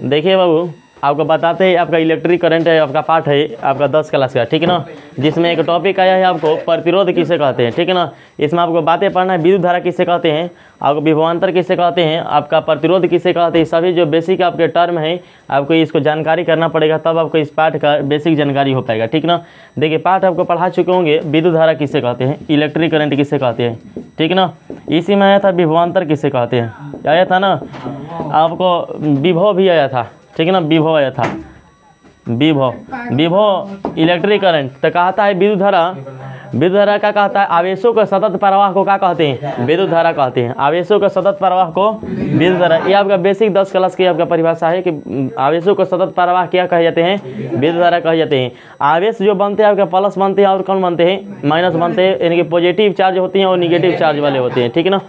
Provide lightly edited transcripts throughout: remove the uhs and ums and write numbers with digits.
देखिए बाबू, आपको बताते हैं, आपका इलेक्ट्रिक करंट है, आपका पार्ट है आपका 10 क्लास का, ठीक है ना, जिसमें एक टॉपिक आया है आपको प्रतिरोध किसे कहते हैं, ठीक है ना। इसमें आपको बातें पढ़ना है, विद्युत धारा किसे कहते हैं, आपको विभवांतर किसे कहते हैं, आपका प्रतिरोध किसे कहते हैं, सभी जो बेसिक आपके टर्म है आपको इसको जानकारी करना पड़ेगा, तब आपको इस पाठ का बेसिक जानकारी हो पाएगा, ठीक ना। देखिए पाठ आपको पढ़ा चुके होंगे, विद्युत धारा किसे कहते हैं, इलेक्ट्रिक करंट किसे कहते हैं, ठीक ना। इसी में आया था विभवांतर किसे कहते हैं, आया था ना, आपको विभव भी आया था, ठीक है ना, विभव आया था, विभव इलेक्ट्रिक करंट। तो कहता है विद्युत धारा का कहता है आवेशों के सतत प्रवाह को क्या कहते हैं, विद्युत धारा कहते हैं, आवेशों के सतत प्रवाह को विद्युत धारा। ये आपका बेसिक 10 क्लास की आपका परिभाषा है कि आवेशों के सतत प्रवाह क्या कहे जाते हैं, विद्युत धारा कहे जाते हैं। आवेश जो बनते हैं आपके प्लस बनते हैं और कौन बनते हैं, माइनस बनते हैं, यानी कि पॉजिटिव चार्ज होती हैं और निगेटिव चार्ज वाले होते हैं, ठीक है ना।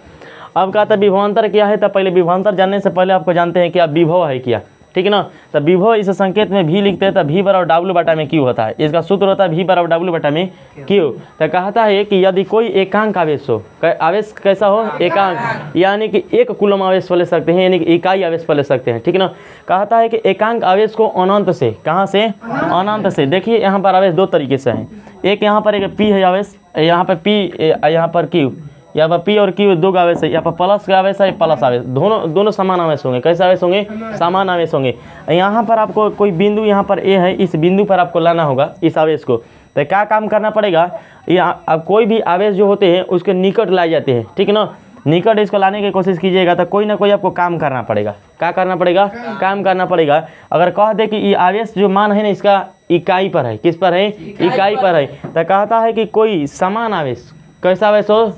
अब कहता है विभवांतर क्या है, तो पहले विभवांतर जानने से पहले आपको जानते हैं कि आप विभव है क्या, ठीक है ना। तो विभव इस संकेत में भी लिखते हैं, तो V बराबर W बटा में Q होता है, इसका सूत्र होता है V बराबर W बटा में Q। तो कहता है कि यदि कोई एकांक आवेश हो, आवेश कैसा हो, एकांक, यानी कि 1 कूलम आवेश ले सकते हैं, यानी कि इकाई आवेश ले सकते हैं, ठीक है ना। कहता है कि एकांक आवेश को अनंत से, कहाँ से, अनंत से। देखिए यहाँ पर आवेश 2 तरीके से है, एक यहाँ पर एक P है आवेश, यहाँ पर P, यहाँ पर Q, यहाँ पर P और Q 2 आवेश है, यहाँ पर प्लस का आवेश है, प्लस आवेश, दोनों समान आवेश होंगे। कैसे आवेश होंगे, समान आवेश होंगे। यहाँ पर आपको कोई बिंदु, यहाँ पर A है, इस बिंदु पर आपको लाना होगा इस आवेश को। तो क्या काम करना पड़ेगा, यहाँ अब कोई भी आवेश जो होते हैं उसके निकट लाए जाते हैं, ठीक है ना, निकट इसको लाने की कोशिश कीजिएगा तो कोई ना कोई आपको काम करना पड़ेगा। क्या करना पड़ेगा, काम करना पड़ेगा। अगर कह दे कि ये आवेश जो मान है ना इसका इकाई पर है, किस पर है, इकाई पर है, तो कहता है कि कोई समान आवेश, कैसा आवेश हो,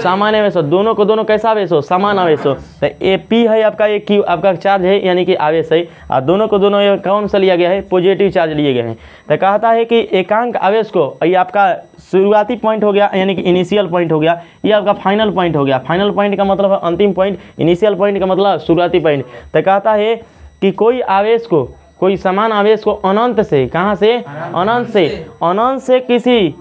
समान आवेश हो, दोनों को दोनों कैसा आवेश हो, समान आवेश हो। तो ए P है आपका, एक Q आपका चार्ज है, यानी कि आवेश है, और दोनों को दोनों ये कौन सा लिया गया है, पॉजिटिव चार्ज लिए गए हैं। तो कहता है कि एकांक आवेश को, ये आपका शुरुआती पॉइंट हो गया, यानी कि इनिशियल पॉइंट हो गया, ये आपका फाइनल पॉइंट हो गया। फाइनल पॉइंट का मतलब है अंतिम पॉइंट, इनिशियल पॉइंट का मतलब शुरुआती पॉइंट। तो कहता है कि कोई आवेश को, कोई समान आवेश को अनंत से, कहाँ से, अनंत से किसी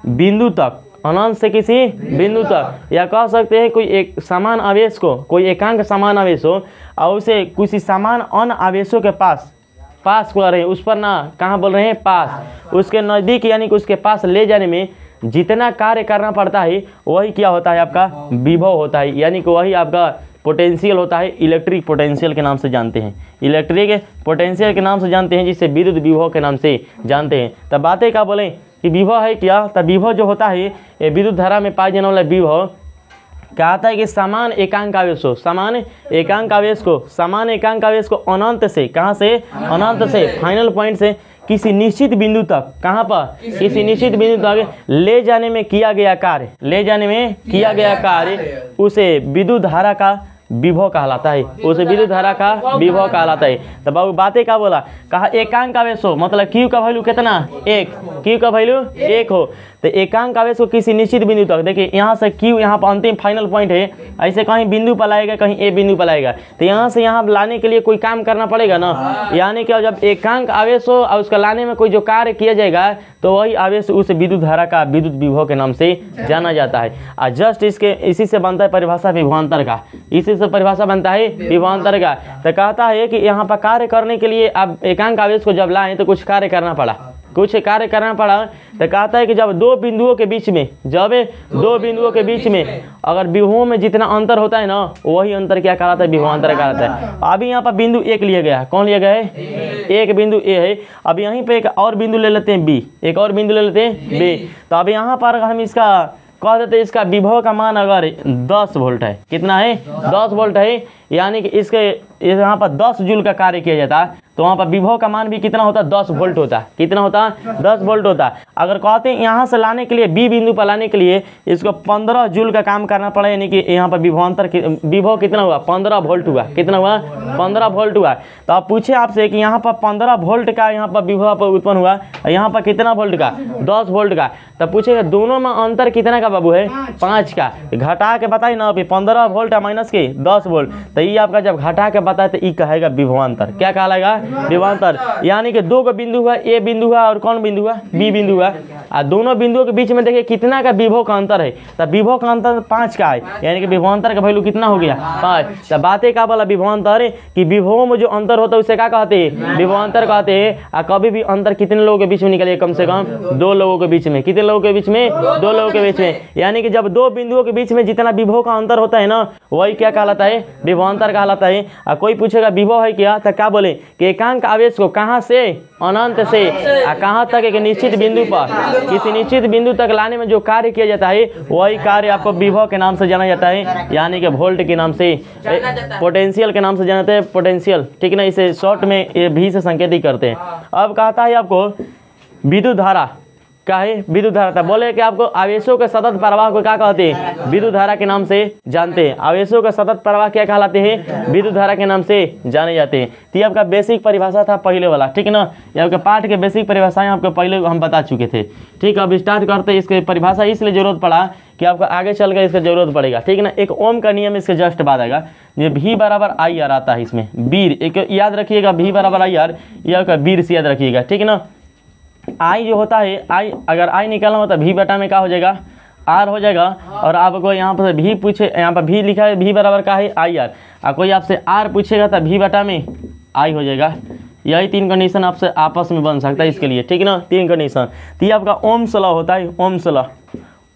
बिंदु तक, अनंत से किसी बिंदु तक, या कह सकते हैं कोई एक समान आवेश को, कोई एकांक समान आवेश हो और उसे किसी समान अन्य आवेशों के पास कर रहे हैं, उस पर ना कहाँ बोल रहे हैं, पास, उसके नज़दीक, यानी कि उसके पास ले जाने में जितना कार्य करना पड़ता है वही क्या होता है, आपका विभव होता है, यानी कि वही आपका पोटेंशियल होता है। इलेक्ट्रिक पोटेंशियल के नाम से जानते हैं, इलेक्ट्रिक पोटेंशियल के नाम से जानते हैं, जिसे विद्युत विभव के नाम से जानते हैं। तब बातें क्या बोलें कि विभव है क्या, तब विभव जो होता है ये विद्युत धारा में पाए जाने वाला विभव कहता है कि समान एकांक आवेश हो, समान एकांक आवेश को अनंत से, कहाँ से, अनंत से, फाइनल पॉइंट से किसी निश्चित बिंदु तक, कहाँ पर, किसी निश्चित बिंदु तक ले जाने में किया गया कार्य, उसे विद्युत धारा का विभव कहलाता है, उसे विद्युत धारा का विभव कहलाता है। तो बाबू बातें क्या बोला, कहा एकांक आवेश हो, मतलब Q का वैल्यू कितना, 1, Q का वैल्यू 1 हो। तो एकांक आवेश को किसी निश्चित बिंदु तक, देखिए यहाँ से Q यहाँ पर अंतिम फाइनल पॉइंट है, ऐसे कहीं बिंदु पर लाएगा, कहीं A बिंदु पर लाएगा, तो यहाँ से यहाँ लाने के लिए कोई काम करना पड़ेगा ना, यानी कि जब एकांक आवेश हो और उसका लाने में कोई जो कार्य किया जाएगा तो वही आवेश उस विद्युत धारा का विद्युत विभव के नाम से जाना जाता है। और जस्ट इसी से बनता है परिभाषा विभवांतर का, इसी से परिभाषा बनता है विभवांतर का। तो कहता है कि यहाँ पर कार्य करने के लिए अब एकांक आवेश को जब लाएं तो कुछ कार्य करना पड़ा, तो कहता है कि जब दो बिंदुओं के बीच में अगर विभवों में जितना अंतर होता है ना, वही अंतर क्या कहलाता है, विभवांतर कहलाता है। अभी यहाँ पर बिंदु 1 लिया गया है, कौन लिया गया है, एक बिंदु A है। अब यहीं पे एक और बिंदु ले लेते हैं B, एक और बिंदु ले लेते हैं B। तो अब यहाँ पर अगर हम इसका कह देते हैं, इसका विभव का मान अगर 10 वोल्ट है, कितना है, 10 वोल्ट है, यानी कि इसके यहाँ पर 10 जूल का कार्य किया जाता है, तो वहाँ पर विभव का मान भी कितना होता है, 10 वोल्ट होता है। कितना होता है, 10 वोल्ट होता है। अगर कहते हैं यहाँ से लाने के लिए, B बिंदु पर लाने के लिए इसको 15 जूल का काम करना पड़ा, यानी कि यहाँ पर विभव कितना हुआ, 15 वोल्ट हुआ। कितना हुआ, 15 वोल्ट हुआ। तो आप पूछे आपसे कि यहाँ पर 15 वोल्ट का यहाँ पर विभव उत्पन्न हुआ, यहाँ पर कितना वोल्ट का, 10 वोल्ट का। तब पूछेगा दोनों में अंतर कितना का बाबू है, 5 का। घटा के बताइए ना, 15 वोल्ट माइनस के 10 वोल्ट, तो ये आपका जब घटा के बताए तो ये कहेगा विभवांतर। क्या कहलाएगा, विभवांतर। यानी कि 2 बिंदु हुआ, A बिंदु हुआ और कौन बिंदु हुआ, B बिंदु हुआ। और दोनों बिंदुओं के बीच में देखिए कितना का विभव का अंतर है, तो विभव का अंतर 5 का है, यानी कि विभवांतर का वैल्यू कितना हो गया 5। तो बातें का बोला विभवांतर कि विभवों में जो अंतर होता है उसे क्या कहते हैं, विभवांतर कहते हैं। और कभी भी अंतर कितने लोगों के बीच में निकले, कम से कम 2 लोगों के बीच में। कितने लोगों के बीच में, 2 लोगों के बीच में। यानी कि जब 2 बिंदुओं के बीच में जितना विभव का अंतर होता है ना, वही क्या कहलाता है, विभवांतर कहलाता है। और कोई पूछेगा विभव है क्या, तो क्या बोले कि एकांक आवेश को कहाँ से, अनंत से कहाँ तक, एक निश्चित बिंदु पर किसी निश्चित बिंदु तक लाने में जो कार्य किया जाता है वही कार्य आपको विभव के नाम से जाना जाता है, यानी कि वोल्ट के नाम से, पोटेंशियल के नाम से जाना जाता है, पोटेंशियल, ठीक ना। इसे शॉर्ट में ये भी से संकेतित करते हैं। अब कहता है आपको विद्युत धारा क्या है, विद्युत धारा था। बोले कि आपको आवेशों के सतत प्रवाह को क्या कहते हैं, विद्युत धारा के नाम से जानते हैं। आवेशों का सतत प्रवाह क्या कहलाते हैं, विद्युत धारा के नाम से जाने जाते हैं। तो ये आपका बेसिक परिभाषा था पहले वाला, ठीक है ना। ये आपके पाठ के बेसिक परिभाषाएं आपको पहले हम बता चुके थे, ठीक। अब स्टार्ट करते हैं। इसके परिभाषा इसलिए जरूरत पड़ा कि आपको आगे चल कर इसका जरूरत पड़ेगा, ठीक है ना। एक ओम का नियम इसके जस्ट बाद आएगा, ये भी बराबर आई आर आता है इसमें, बीर एक याद रखिएगा, भी बराबर आई आर, यह बीर से याद रखिएगा, ठीक है ना। आई जो होता है, आई अगर आई निकालना होता है भी बटा में क्या हो जाएगा, आर हो जाएगा। और आपको यहाँ पर भी पूछे, यहाँ पर भी लिखा है भी बराबर का है आई आर, और कोई आपसे आर पूछेगा तो भी बटा में आई हो जाएगा। यही 3 कंडीशन आपसे आपस में बन सकता है इसके लिए, ठीक है ना, 3 कंडीशन। तो ये आपका ओम्स लॉ होता है, Ohm's law,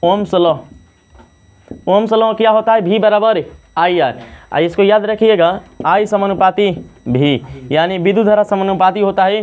Ohm's law, Ohm's law क्या होता है, भी बराबर आई आर। इसको याद रखिएगा, आई समानुपाती भी, यानी विद्युत धारा समानुपाती होता है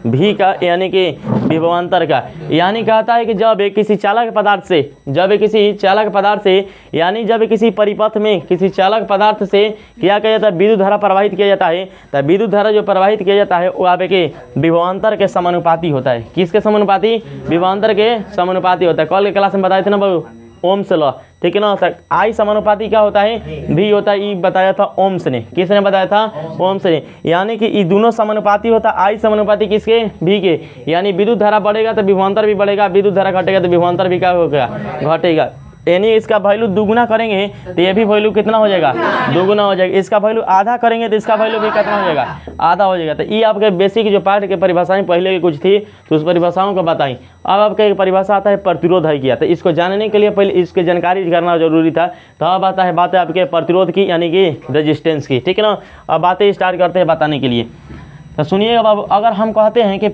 भी का, यानी कि विभवांतर का। यानी कहता है कि जब किसी चालक पदार्थ से, जब किसी चालक पदार्थ से, यानी जब किसी परिपथ में किसी चालक पदार्थ से क्या किया जाता है, विद्युत धारा प्रवाहित किया जाता है, तो विद्युत धारा जो प्रवाहित किया जाता है वो आप के विभवांतर के समानुपाती होता है। किसके समानुपाती, विभवांतर के समानुपाती होता है। कल के क्लास में बताए थे ना बाबू, ओम्स लॉ, ठीक है ना। तक आई समानुपाती क्या होता है, भी होता है, ये बताया था ओम्स ने। किसने बताया था, ओम्स ने। यानी कि ये दोनों समानुपाती होता है, आई समानुपाती किसके, भी के। यानी विद्युत धारा बढ़ेगा तो विभवांतर भी बढ़ेगा, विद्युत धारा घटेगा तो विभवांतर भी क्या होगा, घटेगा। यानी इसका वैल्यू दुगुना करेंगे तो ये भी वैल्यू कितना हो जाएगा, दुगुना हो जाएगा। इसका वैल्यू आधा करेंगे तो इसका वैल्यू भी कितना हो जाएगा, आधा हो जाएगा। तो ये आपके बेसिक जो पाठ के परिभाषाएं पहले की कुछ थी तो उस परिभाषाओं को बताई। अब आपका एक परिभाषा आता है प्रतिरोध है किया, तो इसको जानने के लिए पहले इसकी जानकारी करना जरूरी था। तो अब आता है बातें आपके प्रतिरोध की, यानी कि रेजिस्टेंस की, ठीक है ना। अब बातें स्टार्ट करते हैं बताने के लिए। तो सुनिएगा बाबू, अगर हम कहते हैं कि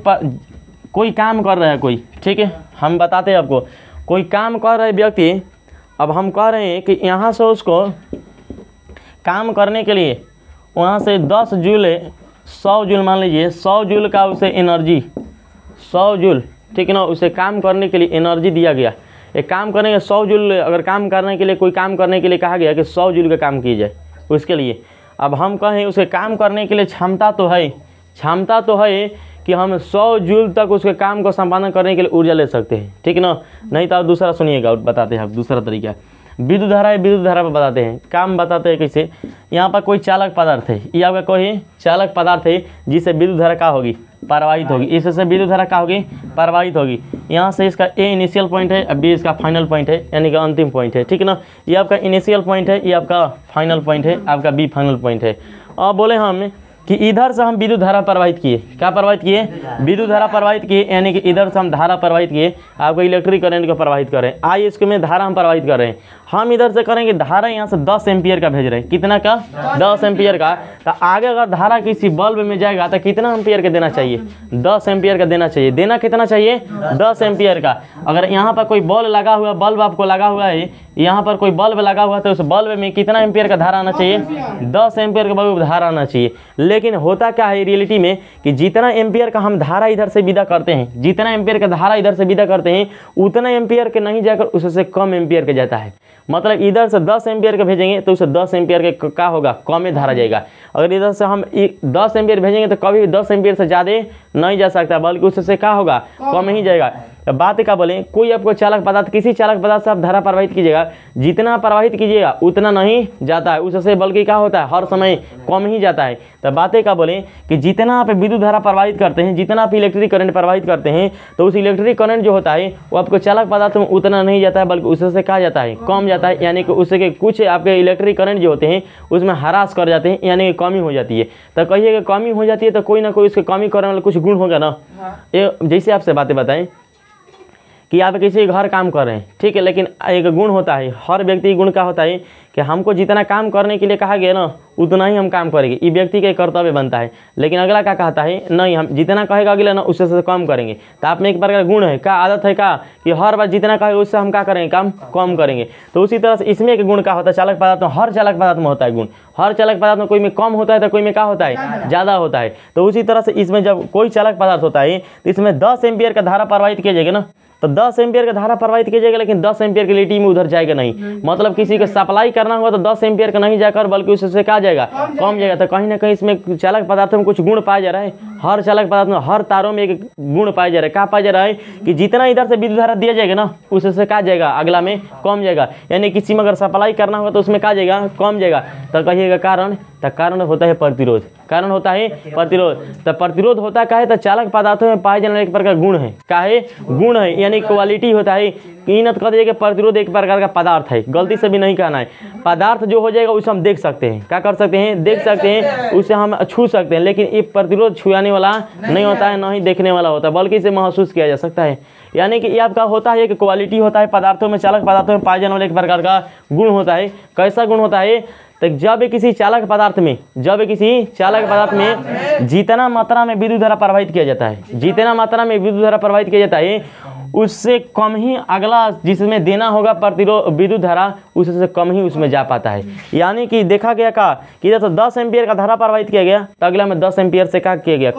कोई काम कर रहा है कोई, ठीक है, हम बताते हैं आपको, कोई काम कर रहे व्यक्ति, अब हम कह रहे हैं कि यहाँ से उसको काम करने के लिए वहाँ से 10 जूल 100 जूल मान लीजिए, 100 जूल का उसे एनर्जी, 100 जूल, ठीक है ना, उसे काम करने के लिए एनर्जी दिया गया। एक काम करेंगे 100 जूल, अगर काम करने के लिए कोई काम करने के लिए कहा गया कि 100 जूल का काम किया जाए उसके लिए। अब हम कहें उसे काम करने के लिए क्षमता तो है, क्षमता तो है कि हम 100 जूल तक उसके काम को संपादन करने के लिए ऊर्जा ले सकते हैं, ठीक है ना। नहीं तो दूसरा सुनिएगा, बताते हैं आप दूसरा तरीका। विद्युत धारा है, विद्युत धारा पर बताते हैं, काम बताते हैं कैसे। यहाँ पर कोई चालक पदार्थ है, ये आपका कोई चालक पदार्थ है जिससे विद्युत धारा क्या होगी, प्रवाहित होगी। इससे विद्युत धारा क्या होगी, प्रवाहित होगी। यहाँ से इसका ए इनिशियल पॉइंट है, अब बी इसका फाइनल पॉइंट है, यानी कि अंतिम पॉइंट है, ठीक है ना। ये आपका इनिशियल पॉइंट है, ये आपका फाइनल पॉइंट है, आपका बी फाइनल पॉइंट है। और बोले हम कि इधर से हम विद्युत धारा प्रवाहित किए, क्या प्रवाहित किए, विद्युत धारा प्रवाहित किए, यानी कि इधर से हम धारा प्रवाहित किए, आपको इलेक्ट्रिक करंट को प्रवाहित कर रहे हैं। आई इसके में धारा हम प्रवाहित कर रहे हैं। हम इधर से करेंगे धारा यहाँ से 10 एम्पियर का भेज रहे हैं, कितना का, 10 एम्पियर का। तो आगे अगर धारा किसी बल्ब में जाएगा तो कितना एम्पियर का देना चाहिए, 10 एम्पियर का देना चाहिए। देना कितना चाहिए, 10 एम्पियर का। अगर यहाँ पर कोई बल्ब लगा हुआ, बल्ब आपको लगा हुआ है, यहाँ पर कोई बल्ब लगा हुआ तो उस बल्ब में कितना एम्पियर का धारा आना चाहिए, 10 एम्पियर का बल्ब धारा आना चाहिए। लेकिन होता क्या है रियलिटी में कि जितना एम्पियर का हम धारा इधर से विदा करते हैं, जितना एम्पियर का धारा इधर से विदा करते हैं, उतना एम्पियर के नहीं जाकर उससे कम एम्पियर के जाता है। मतलब इधर से 10 एम्पियर का भेजेंगे तो उसे 10 एम्पियर के क्या होगा, कम में धारा जाएगा। अगर इधर से हम 10 एम्पियर भेजेंगे तो कभी 10 एम्पियर से ज़्यादा नहीं जा सकता, बल्कि उससे क्या होगा, कम ही जाएगा। बात क्या बोले, कोई आपको चालक पदार्थ, किसी चालक पदार्थ से आप धारा प्रवाहित कीजिएगा, जितना प्रवाहित कीजिएगा उतना नहीं जाता है उससे, बल्कि क्या होता है, हर समय कम ही जाता है। तो बातें क्या बोले कि जितना आप विद्युत धारा प्रवाहित करते हैं, जितना आप इलेक्ट्रिक करंट प्रवाहित करते हैं, तो उस इलेक्ट्रिक करंट जो होता है वो आपको चालक पदार्थ में उतना नहीं जाता है, बल्कि उससे क्या जाता है, कम जाता है। यानी कि उससे कुछ आपके इलेक्ट्रिक करंट जो होते हैं उसमें हरास कर जाते हैं, यानी कि कमी हो जाती है। तो कहिए कि कमी हो जाती है तो कोई ना कोई उसके कमी करने वाला कुछ गुण होगा ना। जैसे आपसे बातें बताएं कि आप किसी घर काम कर रहे हैं, ठीक है, लेकिन एक गुण होता है, हर व्यक्ति गुण का होता है कि हमको जितना काम करने के लिए कहा गया ना उतना ही हम काम करेंगे, ये व्यक्ति का कर्तव्य बनता है। लेकिन अगला क्या कहता है, नहीं हम जितना कहेगा अगला ना उससे से कम करेंगे। तो आप में एक प्रकार का गुण है, क्या आदत है का कि हर बार जितना कहेगा उससे हम क्या करेंगे, काम कम करेंगे। तो उसी तरह से इसमें एक गुण का होता है चालक पदार्थ में, हर चालक पदार्थ में होता है गुण, हर चालक पदार्थ में कोई में कम होता है तो कोई में क्या होता है, ज़्यादा होता है। तो उसी तरह से इसमें जब कोई चालक पदार्थ होता है तो इसमें 10 एम्पियर का धारा प्रवाहित किया जाएगा ना, तो 10 एम्पियर का धारा प्रवाहित किया जाएगा, लेकिन 10 एम्पियर की लिटी में उधर जाएगा नहीं। मतलब किसी को सप्लाई करना होगा तो 10 एम्पियर का नहीं जाकर बल्कि उससे क्या जाएगा, कम जाएगा। तो कहीं ना कहीं इसमें चालक पदार्थों में कुछ गुण पाया जा रहा है, हर चालक पदार्थ में हर तारों में एक गुण पाया जा रहा है। क्या पाया जा रहा है कि जितना इधर से विद्युत धारा दिया जाएगा ना उससे क्या जाएगा, अगला में कम जाएगा। यानी किसी में अगर सप्लाई करना होगा तो उसमें क्या जाएगा, कम जाएगा। तो कहिएगा कारण, तो कारण होता है प्रतिरोध, कारण होता है प्रतिरोध। तो प्रतिरोध होता क्या है, तो चालक पदार्थों में पाए जाने एक प्रकार गुण है, क्या है, गुण है, यानी क्वालिटी होता है। कीमत कह दीजिए कि प्रतिरोध एक प्रकार का पदार्थ है, गलती से भी नहीं कहना है। पदार्थ जो हो जाएगा उसे हम देख सकते हैं, क्या कर सकते हैं, देख सकते हैं, उसे हम छू सकते हैं। लेकिन ये प्रतिरोध छुआने वाला नहीं होता है, ना ही देखने वाला होता है, बल्कि इसे महसूस किया जा सकता है। यानी कि ये आपका होता है कि क्वालिटी होता है पदार्थों में, चालक पदार्थों में पाए जाने वाले एक प्रकार का गुण होता है। कैसा गुण होता है, तो जब किसी चालक पदार्थ में, जब किसी चालक पदार्थ में जितना मात्रा में विद्युत धारा प्रवाहित किया जाता है, जितना मात्रा में विद्युत धारा प्रवाहित किया जाता है उससे कम ही अगला जिसमें देना होगा प्रतिरोध विद्युत धारा उससे कम ही उसमें जा पाता है। यानी कि देखा गया का कि जैसे 10 एम्पियर का धारा प्रवाहित किया गया तो अगला में 10 एम्पियर से क्या किया गया,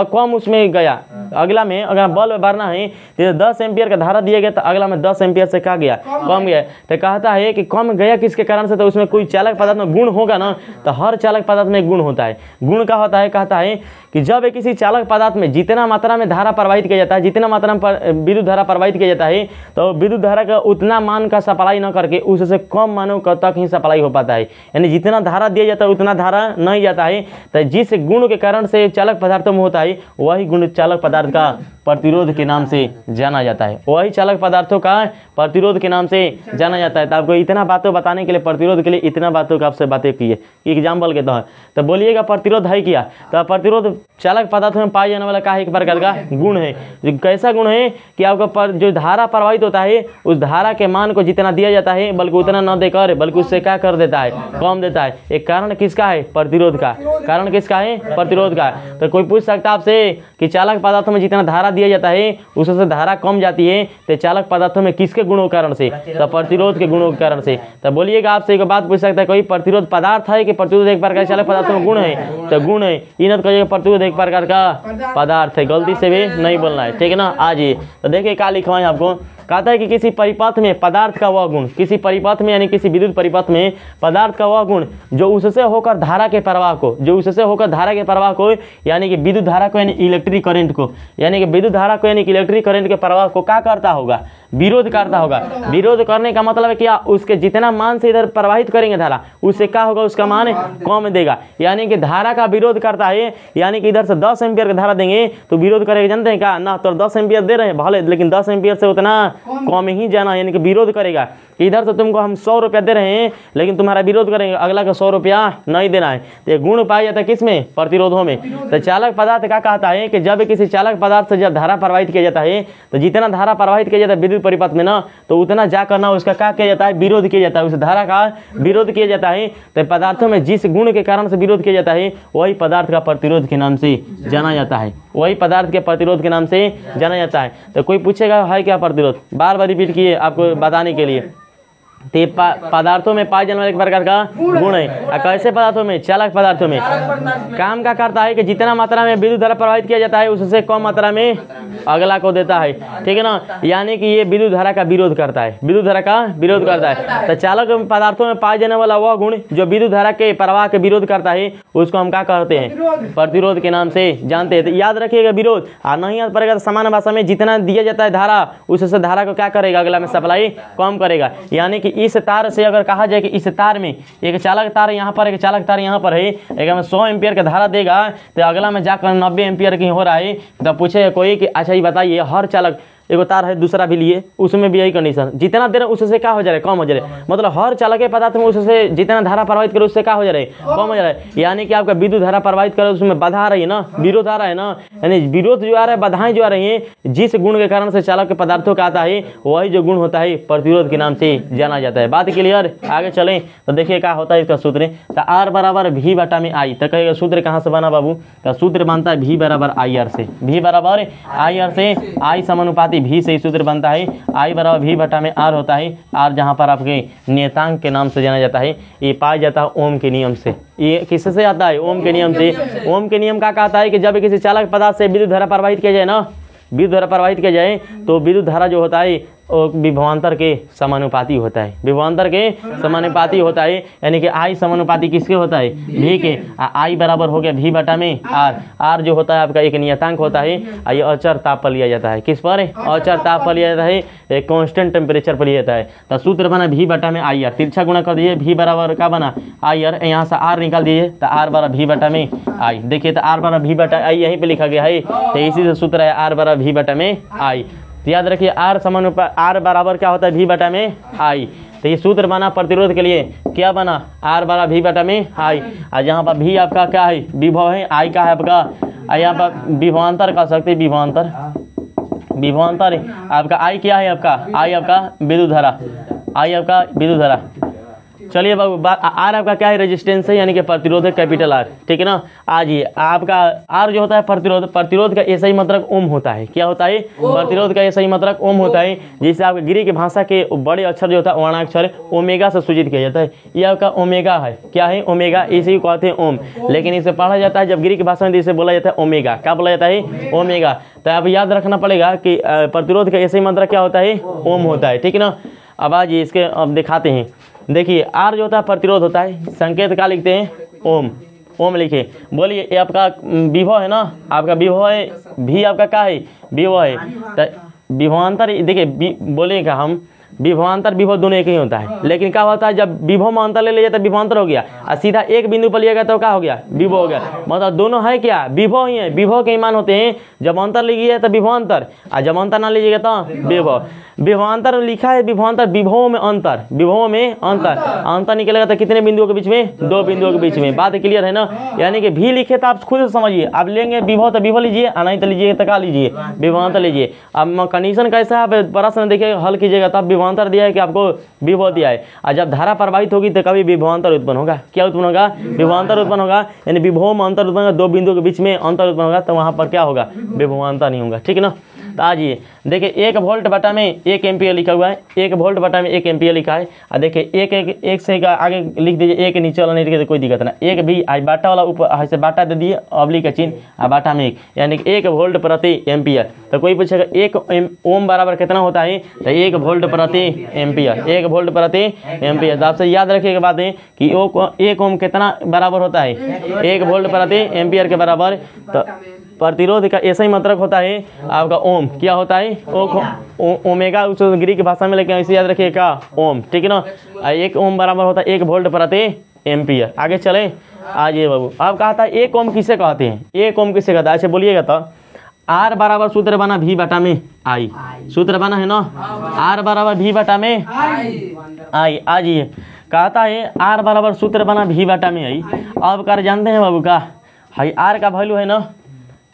कम उसमें गया। अगला में अगर बल्ब भरना है तो 10 एम्पियर का धारा दिया गया तो अगला में 10 एम्पियर से क्या गया, कम गया। तो कहता है कि कम गया किसके कारण से, तो उसमें कोई चालक पदार्थ में गुण होगा ना, तो हर चालक पदार्थ में एक गुण होता है। गुण का होता है, कहता है कि जब किसी चालक पदार्थ में जितना मात्रा में धारा प्रवाहित किया जाता है, जितना मात्रा में विद्युत धारा प्रवाहित किया जाता है, तो विद्युत धारा का उतना मान का सप्लाई न करके उससे कम मानों तक ही सप्लाई हो पाता है। यानी जितना धारा दिया जाता है उतना धारा नहीं जाता है। तो जिस गुण के कारण से चालक पदार्थों में होता है वही गुण चालक पदार्थ का प्रतिरोध के नाम से जाना जाता है, वही चालक पदार्थों का प्रतिरोध के नाम से जाना जाता है। तो आपको इतना बातों बताने के लिए, प्रतिरोध के लिए इतना बातों का आपसे बातें की है एग्जाम्पल के तहत। तो बोलिएगा प्रतिरोध है क्या, तो प्रतिरोध चालक पदार्थों में पाए जाने वाला का एक प्रकार का गुण है। कैसा गुण है कि आपका जो धारा प्रवाहित होता है उस धारा के मान को जितना दिया जाता है बल्कि उतना न देकर बल्कि उससे क्या कर देता है, कम देता है। एक कारण किसका है, प्रतिरोध का, कारण किसका है, प्रतिरोध का। तो कोई पूछ सकता है आपसे कि चालक पदार्थों में जितना धारा दिया जाता है उससे धारा कम जाती है, तो चालक पदार्थों में किसके गुणों के कारण से, तो प्रतिरोध के गुणों के कारण से। तो बोलिएगा आपसे एक बात पूछ सकता है, कोई प्रतिरोध पदार्थ है कि प्रतिरोध एक प्रकार चालक पदार्थों में गुण है, तो गुण है। इन्हें कहिएगा प्रतिरोध एक प्रकार का पदार्थ है, गलती से भी नहीं बोलना है, ठीक है ना। आज ये तो देखिए क्या लिखवाएं आपको, कहता है कि किसी परिपथ में पदार्थ का वह गुण, किसी परिपथ में यानी किसी विद्युत परिपथ में पदार्थ का वह गुण जो उससे होकर धारा के प्रवाह को, जो उससे होकर धारा के प्रवाह को यानी कि विद्युत धारा को यानी इलेक्ट्रिक करंट को, यानी कि विद्युत धारा को यानी कि इलेक्ट्रिक करंट के प्रवाह को क्या करता होगा, विरोध करता होगा। विरोध करने का मतलब है क्या, उसके जितना मान से इधर प्रवाहित करेंगे धारा उससे क्या होगा, उसका मान कम देगा। यानी कि धारा का विरोध करता है, यानी कि इधर से 10 एम्पियर का धारा देंगे तो विरोध करेगा, जानते हैं क्या ना, तो 10 एम्पियर दे रहे हैं भले, लेकिन 10 एम्पियर से उतना कम ही जाना, यानी कि विरोध करेगा। इधर से तुमको हम 100 रुपया दे रहे हैं लेकिन तुम्हारा विरोध करेंगे, अगला का 100 रुपया नहीं देना है। तो ये गुण पाया जाता है किसमें, प्रतिरोधों में। तो चालक पदार्थ क्या कहता है कि जब किसी चालक पदार्थ से जब धारा प्रवाहित किया जाता है तो जितना धारा प्रवाहित किया जाता है विद्युत परिपथ में ना, तो उतना जा करना उसका क्या किया जाता है, विरोध किया जाता है, उस धारा का विरोध किया जाता है। तो पदार्थों में जिस गुण के कारण से विरोध किया जाता है वही पदार्थ का प्रतिरोध के नाम से जाना जाता है, वही पदार्थ के प्रतिरोध के नाम से जाना जाता है। तो कोई पूछेगा है क्या प्रतिरोध, बार बार रिपीट किए आपको बताने के लिए। तो पदार्थों में पाए जाने वाले एक प्रकार का गुण है। कैसे पदार्थों में, चालक पदार्थों में काम का करता है कि जितना मात्रा में विद्युत धारा प्रवाहित किया जाता है उससे कम मात्रा में अगला को देता है, ठीक है ना। यानी कि ये विद्युत धारा का विरोध करता है, विद्युत धारा का विरोध करता है। तो चालक पदार्थों में पाए जाने वाला वह गुण जो विद्युत धारा के प्रवाह के विरोध करता है उसको हम क्या कहते हैं, प्रतिरोध के नाम से जानते हैं। तो याद रखिएगा विरोध और नहीं याद पड़ेगा तो सामान्य भाषा में जितना दिया जाता है धारा उससे धारा को क्या करेगा, अगला में सप्लाई कम करेगा। यानी कि इस तार से अगर कहा जाए कि इस तार में एक चालक तार यहाँ पर, एक चालक तार यहाँ पर है, एक में 100 एम्पियर का धारा देगा तो अगला में जाकर 90 एम्पियर की हो रहा है। तो पूछे कोई कि अच्छा ये बताइए हर चालक एगो तार है दूसरा भी लिए, उसमें भी यही कंडीशन, जितना देर उससे क्या हो जा रहा है, कम हो जा रहा है। मतलब हर चालक पदार्थ में उससे जितना धारा प्रवाहित करे उससे क्या हो जा रहा है, कम हो जा रहा है। यानी कि आपका विद्युत धारा प्रवाहित करे उसमें बाधा आ रही है ना, विरोध आ रहा है ना, यानी विरोध जो आ रहा है, बाधाएं जो आ रही हैं, जिस गुण के कारण से चालक के पदार्थों का आता है वही जो गुण होता है प्रतिरोध के नाम से जाना जाता है। बात क्लियर? आगे चलें तो देखिए क्या होता है इसका सूत्र। तो R बराबर V बटा में I, तो कहेगा सूत्र कहाँ से बना बाबू? तो सूत्र बनता है V बराबर IR से, V बराबर IR से, I समानुपाती V से ही सूत्र बनता है। I बराबर V बटा में R होता है, R जहाँ पर आपके नियतांक के नाम से जाना जाता है। ये पाया जाता है ओम के नियम से। ये किससे आता है? ओम के नियम से। ओम के नियम का कहता है कि जब किसी चालक पदार्थ से विद्युत धारा प्रवाहित किया जाए ना, विद्युत धारा प्रवाहित किया जाए तो विद्युत धारा जो होता है वो विभवांतर के समानुपाती होता है, विभवांतर के समानुपाती होता है। यानी कि I समानुपाती किसके होता है? V के। I बराबर हो गया V बटा में R। R जो होता है आपका एक नियतांक होता है, ये अचर ताप पर लिया जाता है। किस पर? अचर ताप पर लिया जाता है, एक कांस्टेंट टेम्परेचर पर लिया जाता है। तो सूत्र बना V बटा में IR, तिरछा गुणा कर दीजिए, V बराबर का बना IR, यहाँ से R निकाल दीजिए तो R बराबर V बटा में I। देखिए तो R बराबर V बटा I यहीं पे लिखा गया है, तो इसी से सूत्र है R बराबर V बटा में I। तो याद रखिए R समानुपात, R बराबर क्या होता है? V बटा में I। तो ये सूत्र बना प्रतिरोध के लिए, क्या बना? R बराबर V बटा में I। और यहाँ पर V आपका क्या है? विभव है। I का है आपका, यहाँ पर विभवांतर कह सकते हैं, विभवांतर, विभवांतर आपका I क्या है? आपका I आपका विद्युत धारा, I आपका विद्युत धारा। चलिए बाबू R आपका क्या है? रेजिस्टेंस है, यानी कि प्रतिरोध है, कैपिटल R, ठीक है ना। आज ये आपका R जो होता है प्रतिरोध, प्रतिरोध का ऐसा ही मात्रक ओम होता है। क्या होता है? प्रतिरोध का ऐसा ही मात्रक ओम होता है। जिससे आपके ग्रीक भाषा के बड़े अक्षर जो होता है वर्णाक्षर ओमेगा से सूचित किया जाता है। ये आपका ओमेगा है। क्या है? ओमेगा, इसी को कहते हैं ओम। लेकिन इसे पढ़ा जाता है जब ग्रीक भाषा में, इसे बोला जाता है ओमेगा। क्या बोला जाता है? ओमेगा। तो आप याद रखना पड़ेगा कि प्रतिरोध का ऐसा ही मात्रक क्या होता है? ओम होता है, ठीक है ना। अब आज इसके अब दिखाते हैं। देखिए R जो होता है प्रतिरोध होता है, संकेत क्या लिखते हैं? ओम। ओम लिखे। बोलिए ये आपका विभव है ना, आपका विभव है, V आपका क्या है? विभव है। तो विभवांतर देखिए बोलेगा हम, विभवांतर विभव दोनों एक ही होता है। लेकिन क्या होता है जब विभव में अंतर ले लिया तो विभवांतर हो गया, और सीधा एक बिंदु पर लिएगा तो क्या हो गया? विभव हो गया। मतलब दोनों है क्या? विभव ही है। विभव के मान होते हैं, जब अंतर लीजिए तो विभवांतर, और जब अंतर ना लीजिएगा तो विभव। विभवांतर लिखा है, विभवांतर विभव में अंतर, विभव में अंतर, अंतर निकलेगा तो कितने बिंदुओं के बीच में? 2 बिंदुओं के बीच में। बात क्लियर है ना। यानी कि भी लिखे तो आप खुद समझिए, आप लेंगे विभव तो विभव लीजिए, नहीं तो लीजिए तो क्या लीजिए? विभवांतर लीजिए। अब कंडीशन कैसा है, प्रश्न देखिए हल कीजिएगा तब विभवांतर दिया है कि आपको विभव दिया है, और जब धारा प्रवाहित होगी तो कभी विभवांतर उत्पन्न होगा। क्या उत्पन्न होगा? विभवांतर उत्पन्न होगा। यानी विभव में अंतर उत्पन्न होगा, 2 बिंदुओं के बीच में अंतर उत्पन्न होगा, तो वहाँ पर क्या होगा? विभवांतर नहीं होगा, ठीक है ना। तो आज ये देखिए 1 वोल्ट बटा में 1 एम्पियर लिखा हुआ है, 1 वोल्ट बटा में 1 एम्पियर लिखा है। और देखिए एक से आगे लिख दीजिए, 1 नीचे वाला नहीं लिखे तो कोई दिक्कत ना। 1 भी आज बाटा वाला ऊपर ऐसे बाटा दे दिए, अवली का चिन्ह, और बाटा में 1, यानी कि 1 वोल्ट प्रति एम्पियर। तो कोई पूछेगा 1 ओम बराबर कितना होता है? तो 1 वोल्ट प्रति एम्पियर, 1 वोल्ट प्रति एम्पियर। तो आपसे याद रखिएगा बात है कि 1 ओम कितना बराबर होता है? 1 वोल्ट प्रति एम्पियर के बराबर। तो प्रतिरोध का ऐसा ही मात्रक होता है आपका ओम। क्या होता है? ओमेगा, उस ग्रीक भाषा में, लेकिन ऐसे याद रखिएगा ओम, ठीक है ना। 1 ओम बराबर होता है 1 वोल्ट प्रति एम्पियर। आगे चलें। आज ये बाबू आप कहा था 1 ओम किसे कहते हैं? 1 ओम किसे कहता है? अच्छा बोलिएगा तो R बराबर सूत्र बना V बटा में I, सूत्र बना है ना। R बराबर V बटा में I। आज ये कहता है R बराबर सूत्र बना V बटा में I। अब कर जानते हैं बाबू का हाई R का वैल्यू है ना,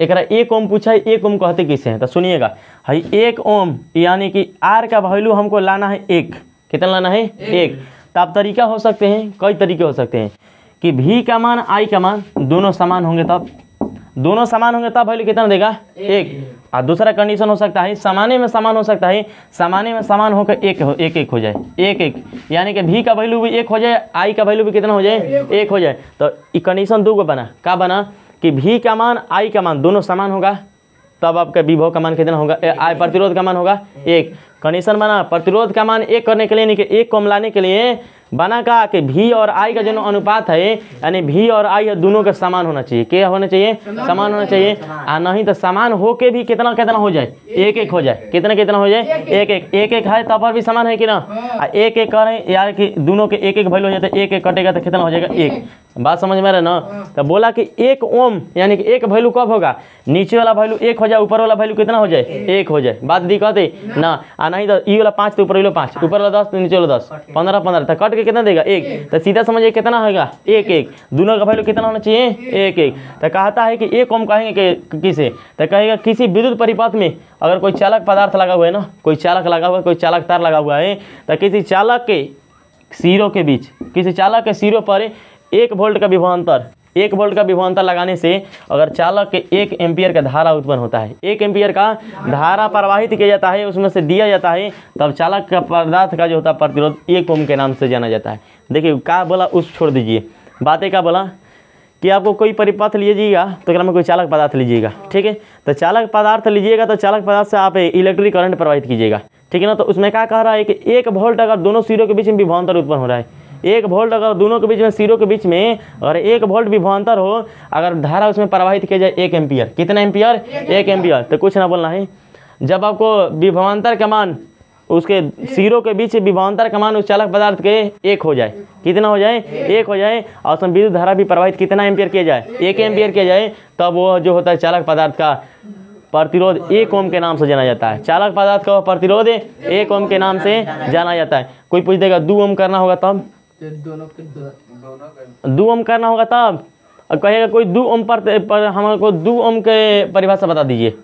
एक 1 ओम पूछा है, 1 ओम कहते किसे हैं? तो सुनिएगा हाई 1 ओम, यानी कि R का वैल्यू हमको लाना है 1। कितना लाना है? 1। तो अब तरीका हो सकते हैं, कई तरीके हो सकते हैं कि V का मान I का मान दोनों समान होंगे, तब दोनों समान होंगे तब वैल्यू कितना देगा? 1। और दूसरा कंडीशन हो सकता है समाने में समान हो सकता है, समाने में समान होकर 1 हो जाए, 1 यानी कि V का वैल्यू भी 1 हो जाए, I का वैल्यू भी कितना हो जाए? 1 हो जाए। तो ये कंडीशन 2 को बना, क्या बना कि V का मान I का मान दोनों समान होगा, तब आपका विभव का मान कितना होगा? प्रतिरोध का मान होगा 1। कंडीशन बना प्रतिरोध का मान 1 करने के लिए, यानी कि 1 को हम लाने के लिए बना का कि V और I का जो अनुपात है, यानी V और I है दोनों का समान होना चाहिए। क्या होना चाहिए? समान होना चाहिए। नहीं तो समान हो के भी कितना कितना हो जाए, 1-1 हो जाए। कितना कितना हो जाए? 1-1 है तब पर भी समान है कि ना। 1-1 करें यार कि दोनों के 1-1 वैल्यू हो जाए तो 1-1 कटेगा तो कितना हो जाएगा? 1। बात समझ में आ रहा है ना। तो बोला कि 1 ओम यानी कि 1 वैल्यू कब होगा? नीचे वाला वैल्यू 1 हो जाए, ऊपर वाला वैल्यू कितना हो जाए? 1 हो जाए। बात दिक्कत है ना। नहीं तो ई वाला 5 तो ऊपर वाला 5, ऊपर वाला 10 तो नीचे वाला 10, 15 तो कट के कितना देगा? 1। तो सीधा समझिए कितना होगा? 1-1। दोनों का वैल्यू कितना होना चाहिए? 1-1। तो कहता है कि 1 ओम कहेंगे कि किसे? तो कहेगा किसी विद्युत परिपथ में अगर कोई चालक पदार्थ लगा हुआ है ना, कोई चालक लगा हुआ है, कोई चालक तार लगा हुआ है, तो किसी चालक के सिरों के बीच, किसी चालक के सिरों पर 1 वोल्ट का विभवांतर, 1 वोल्ट का विभवांतर लगाने से अगर चालक के 1 एम्पियर का धारा उत्पन्न होता है, 1 एम्पियर का धारा प्रवाहित किया जाता है, उसमें से दिया जाता है, तब चालक का पदार्थ का जो होता है प्रतिरोध 1 ओम के नाम से जाना जाता है। देखिए क्या बोला, उस छोड़ दीजिए, बातें क्या बोला कि आपको कोई परिपथ लीजिएगा तो क्या में कोई चालक पदार्थ लीजिएगा, ठीक है। तो चालक पदार्थ लीजिएगा तो चालक पदार्थ से आप इलेक्ट्रिक करंट प्रवाहित कीजिएगा, ठीक है ना। तो उसमें क्या कह रहा है कि 1 वोल्ट अगर दोनों सिरों के बीच में विभवांतर उत्पन्न हो रहा है, 1 वोल्ट अगर दोनों के बीच में सिरों के बीच में अगर 1 वोल्ट विभवांतर हो, अगर धारा उसमें प्रवाहित किया जाए 1 एम्पियर, कितना एम्पियर? 1 एम्पियर। तो कुछ ना बोलना है। जब आपको विभवांतर का मान उसके सिरों के बीच विभवांतर का मान उस चालक पदार्थ के 1 हो जाए, कितना हो जाए? 1 हो जाए, और उसमें विद्युत धारा भी प्रवाहित कितना एम्पियर किया जाए? 1 एम्पियर किया जाए, तब वो जो होता है चालक पदार्थ का प्रतिरोध 1 ओम के नाम से जाना जाता है। चालक पदार्थ का प्रतिरोध 1 ओम के नाम से जाना जाता है। कोई पूछ देगा 2 ओम करना होगा तब, 2 ओम करना होगा तब, और कहेगा कोई 2 ओम पर हमको 2 ओम के परिभाषा बता दीजिए।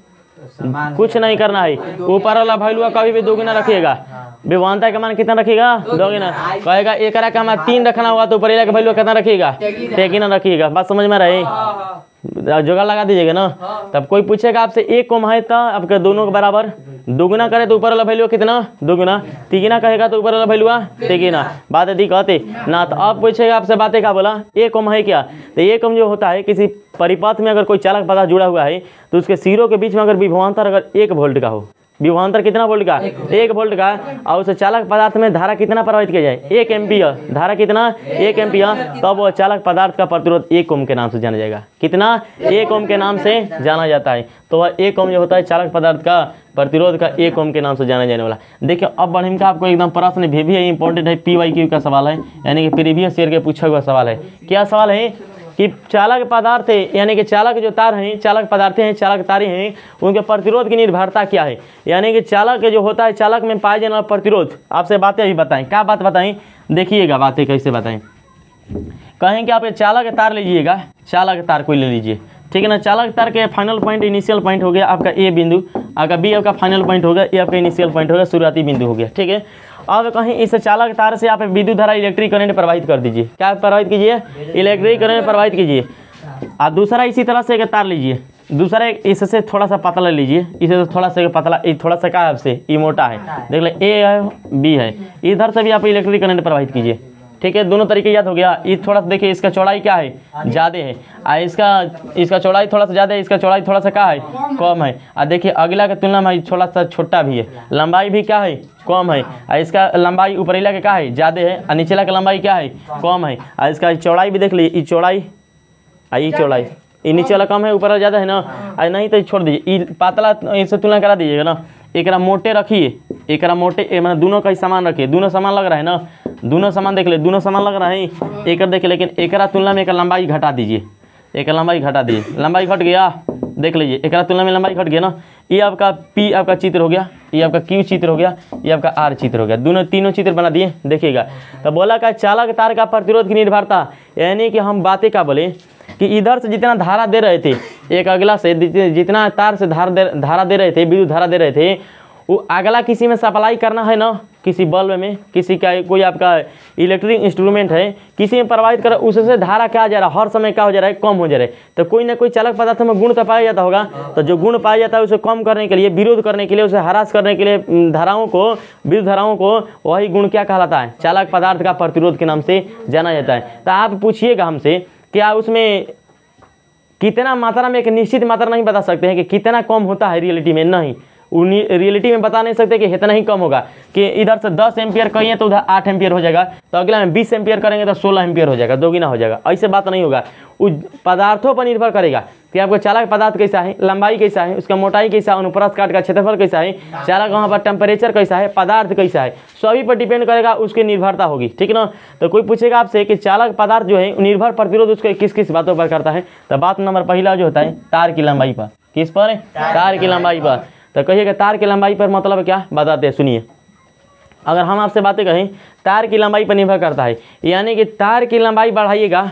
कुछ नहीं करना है, ऊपर वाला वैल्यू कभी भी दोगुना रखिएगा, विभवांतर का मान कितना रखिएगा? दोगुना। कहेगा एकरा का मान 3 रखना होगा तो ऊपर वाला का वैल्यू कितना रखिएगा? तेगुना रखिएगा। बात समझ में रही? जुगाड़ लगा दीजिएगा ना। तब कोई पूछेगा आपसे 1 ओम है तो आपके दोनों के बराबर, दोगुना करे तो ऊपर वाला वैल्यू कितना? दोगुना। तिगुना कहेगा तो ऊपर वाला वैल्यू तिगुना। बात यदि कहते ना, तो अब पूछेगा आपसे बातें क्या बोला? 1 ओम है क्या? तो 1 ओम जो होता है किसी परिपथ में अगर कोई चालक पदार्थ जुड़ा हुआ है तो उसके सिरों के बीच में अगर विभवांतर अगर 1 वोल्ट का हो, विभवांतर कितना वोल्ट का? 1 वोल्ट का, और उस चालक पदार्थ में धारा कितना प्रवाहित किया जाए? 1 एम्पियर। धारा कितना? 1 एम्पियर। तब वो चालक पदार्थ का प्रतिरोध 1 ओम के नाम से जाना जाएगा। कितना? 1 ओम के नाम से जाना जाता है। तो वह 1 ओम जो होता है चालक पदार्थ का प्रतिरोध का 1 ओम के नाम से जाना जाने वाला। देखिए अब बढ़िम का आपको एकदम प्रश्न भी है, इंपॉर्टेंट है, PYQ का सवाल है, यानी कि प्रीवियस ईयर के पूछा हुआ सवाल है। क्या सवाल है कि चालक पदार्थ है, यानी कि चालक जो तार हैं, चालक पदार्थ हैं, चालक तारें हैं, उनके प्रतिरोध की निर्भरता क्या है? यानी कि चालक जो होता है, चालक में पाए जाने वाला प्रतिरोध। आपसे बातें अभी बताएं, क्या बात बताएं? देखिएगा बातें कैसे बताएं। कहें कि आप ये चालक तार लीजिएगा, चालक तार कोई ले लीजिए, ठीक है ना। चालक तार के फाइनल पॉइंट, इनिशियल पॉइंट हो गया आपका A बिंदु, आपका B आपका फाइनल पॉइंट हो गया, A आपका इनिशियल पॉइंट हो गया, शुरुआती बिंदु हो गया, ठीक है। अब कहीं इस चालक तार से आप विद्युत धारा इलेक्ट्रिक करंट प्रवाहित कर दीजिए। क्या प्रवाहित कीजिए? इलेक्ट्रिक करंट प्रवाहित कीजिए। और दूसरा इसी तरह से एक तार लीजिए, दूसरा इससे थोड़ा सा पतला लीजिए, इसे थोड़ा सा पतला, थोड़ा सा क्या है आपसे, ये मोटा है, देख ले A है B है, इधर से भी आप इलेक्ट्रिक करंट प्रवाहित कीजिए, ठीक है। दोनों तरीके याद हो गया। ये थोड़ा सा देखिए, इसका चौड़ाई क्या है? ज़्यादा है, और इसका चौड़ाई थोड़ा सा ज़्यादा है, इसका चौड़ाई थोड़ा सा क्या है? कम है। और देखिए अगला के तुलना में थोड़ा सा छोटा भी है, लंबाई भी क्या है? कम है। और इसका लंबाई ऊपरीला के क्या है? ज़्यादा है, और नीचेला का लंबाई क्या है? कम है। और इसका चौड़ाई भी देख लीजिए, ये चौड़ाई और ये चौड़ाई, ये नीचे वाला कम है, ऊपर वाला ज़्यादा है ना। और नहीं तो छोड़ दीजिए, ये पतला इससे तुलना करा दीजिएगा ना। एक मोटे रखिए, एक मोटे, मतलब दोनों का ही सामान रखिए, दोनों सामान लग रहा है ना, दोनों सामान देख ले, दोनों सामान लग रहा है एक देखिए, लेकिन एक तुलना में एक लंबाई घटा दीजिए, एक लंबाई घटा दीजिए, लंबाई घट गया, देख लीजिए एक तुलना में लंबाई घट गया ना। ये आपका P आपका चित्र हो गया, ये आपका Q चित्र हो गया, ये आपका R चित्र हो गया, दोनों तीनों चित्र बना दिए। देखिएगा तो बोला का चालक तार का प्रतिरोध की निर्भरता, यानी कि हम बातें क्या बोले कि इधर से जितना धारा दे रहे थे, एक अगला से जितना तार से धारा दे रहे थे, विद्युत धारा दे रहे थे, वो अगला किसी में सप्लाई करना है ना, किसी बल्ब में, किसी का कोई आपका इलेक्ट्रिक इंस्ट्रूमेंट है, किसी में प्रवाहित कर, उससे धारा क्या जा रहा है? हर समय क्या हो जा रहा है? कम हो जा रहा है। तो कोई ना कोई चालक पदार्थ में गुण तो पाया जाता होगा, तो जो गुण पाया जाता है उसे कम करने के लिए, विरोध करने के लिए, उसे हरास करने के लिए धाराओं को, विद्युत धाराओं को, वही गुण क्या कहलाता है? चालक पदार्थ का प्रतिरोध के नाम से जाना जाता है। तो आप पूछिएगा हमसे क्या उसमें कितना मात्रा में, एक निश्चित मात्रा नहीं बता सकते हैं कि कितना कम होता है रियलिटी में, नहीं, रियलिटी में बता नहीं सकते कि इतना ही कम होगा, कि इधर से 10 एम्पियर कहिए तो उधर 8 एम्पियर हो जाएगा, तो अगला में 20 एम्पियर करेंगे तो 16 एम्पियर हो जाएगा, दोगुना हो जाएगा। ऐसे बात नहीं होगा, पदार्थों पर निर्भर करेगा कि आपका चालक पदार्थ कैसा है, लंबाई कैसा है, उसका मोटाई कैसा है, अनुप्रस्थ काट का क्षेत्रफल कैसा है, चालक वहाँ पर टेम्परेचर कैसा है, पदार्थ कैसा है, सभी पर डिपेंड करेगा, उसकी निर्भरता होगी। ठीक ना। तो कोई पूछेगा आपसे कि चालक पदार्थ जो है निर्भर प्रतिरोध उसको किस किस बातों पर करता है, तो बात नंबर पहला जो होता है तार की लंबाई पर। किस पर? तार की लंबाई पर। तो कहिएगा तार की लंबाई पर मतलब क्या, बताते हैं, सुनिए। अगर हम आपसे बातें कहें तार की लंबाई पर निर्भर करता है, यानी कि तार की लंबाई बढ़ाइएगा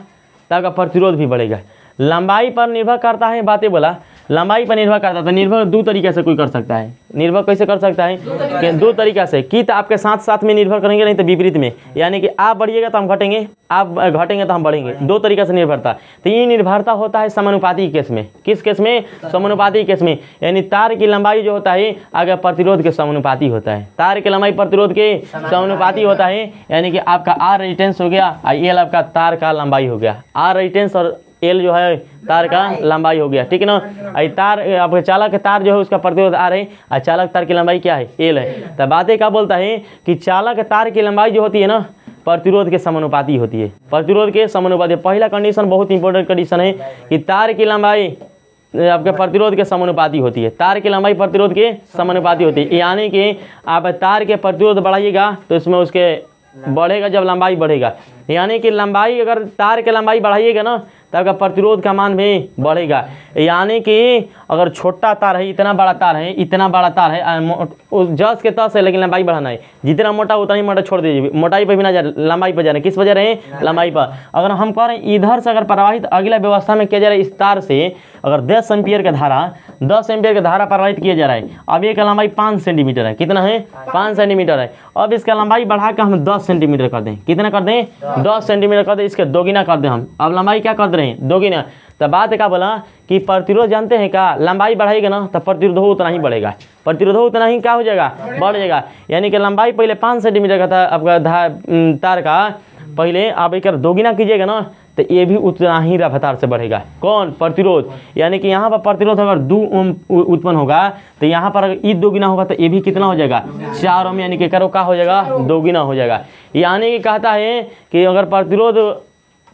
तो आपका प्रतिरोध भी बढ़ेगा। लंबाई पर निर्भर करता है, बातें बोला लंबाई पर निर्भर करता है, तो निर्भर दो तरीके से कोई कर सकता है। निर्भर कैसे कर सकता है? कि दो तरीका से, कि तो आपके साथ साथ में निर्भर करेंगे, नहीं तो विपरीत में, यानी कि आप बढ़िएगा तो हम घटेंगे, आप घटेंगे तो हम बढ़ेंगे, दो तरीके से निर्भरता। तो ये निर्भरता होता है समानुपाती केस में। किस केस में? समानुपाती केस में, यानी तार की लंबाई जो होता है अगर प्रतिरोध के समानुपाती होता है। तार की लंबाई प्रतिरोध के समानुपाती होता है, यानी कि आपका आर रेजिस्टेंस हो गया और एल आपका तार का लंबाई हो गया। आर रेजिस्टेंस और एल जो है तार का लंबाई हो गया। ठीक है ना। तार आपके चालक तार जो है उसका प्रतिरोध आर है और चालक तार की लंबाई क्या है? एल है। तो बातें क्या बोलता है कि चालक तार की लंबाई जो होती है ना प्रतिरोध के समानुपाती होती है। प्रतिरोध के समानुपाती। पहला कंडीशन बहुत इंपॉर्टेंट कंडीशन है कि तार की लंबाई आपके प्रतिरोध के समानुपाती होती है। तार की लंबाई प्रतिरोध के समानुपाती होती है, यानी कि आप तार के प्रतिरोध बढ़ाइएगा तो इसमें उसके बढ़ेगा जब लंबाई बढ़ेगा, यानी कि लंबाई अगर तार की लंबाई बढ़ाइएगा ना तो आपका प्रतिरोध का मान भी बढ़ेगा। यानी कि अगर छोटा तार है, इतना बड़ा तार है, इतना बड़ा तार है, जस के तस है, लेकिन लंबाई बढ़ाना है, जितना मोटा उतना ही मोटा छोड़ दीजिए, मोटाई पर भी ना जा, लंबाई पर जा रहे हैं। किस पर जा रहे हैं? लंबाई पर। अगर हम कह रहे हैं इधर से अगर प्रवाहित अगला व्यवस्था में किया जा रहा है, इस तार से अगर 10 एम्पियर का धारा प्रवाहित किया जा रहा है, अब ये का लंबाई 5 सेंटीमीटर है। कितना है? 5 सेंटीमीटर है। अब इसका लंबाई बढ़ा कर हम 10 सेंटीमीटर कर दें। कितना कर दें? 10 सेंटीमीटर कर दें, इसके दोगुना कर दें हम। अब लंबाई क्या कर रहे हैं? दोगुना। तो बात क्या बोला कि प्रतिरोध जानते हैं क्या, लंबाई बढ़ाएगा ना तो प्रतिरोध उतना ही बढ़ेगा, प्रतिरोध उतना ही क्या हो जाएगा? बढ़ जाएगा। यानी कि लंबाई पहले 5 सेंटीमीटर का था आपका तार का, पहले आप एक दोगुना कीजिएगा ना तो ये भी उतना ही रफ्तार से बढ़ेगा। कौन? प्रतिरोध। यानी कि यहाँ पर प्रतिरोध अगर 2 ओम उत्पन्न होगा तो यहाँ पर अगर ई दोगुना होगा तो ये भी कितना हो जाएगा? 4 ओम, यानी कि करो क्या हो जाएगा? दोगुना हो जाएगा। यानी कि कहता है कि अगर प्रतिरोध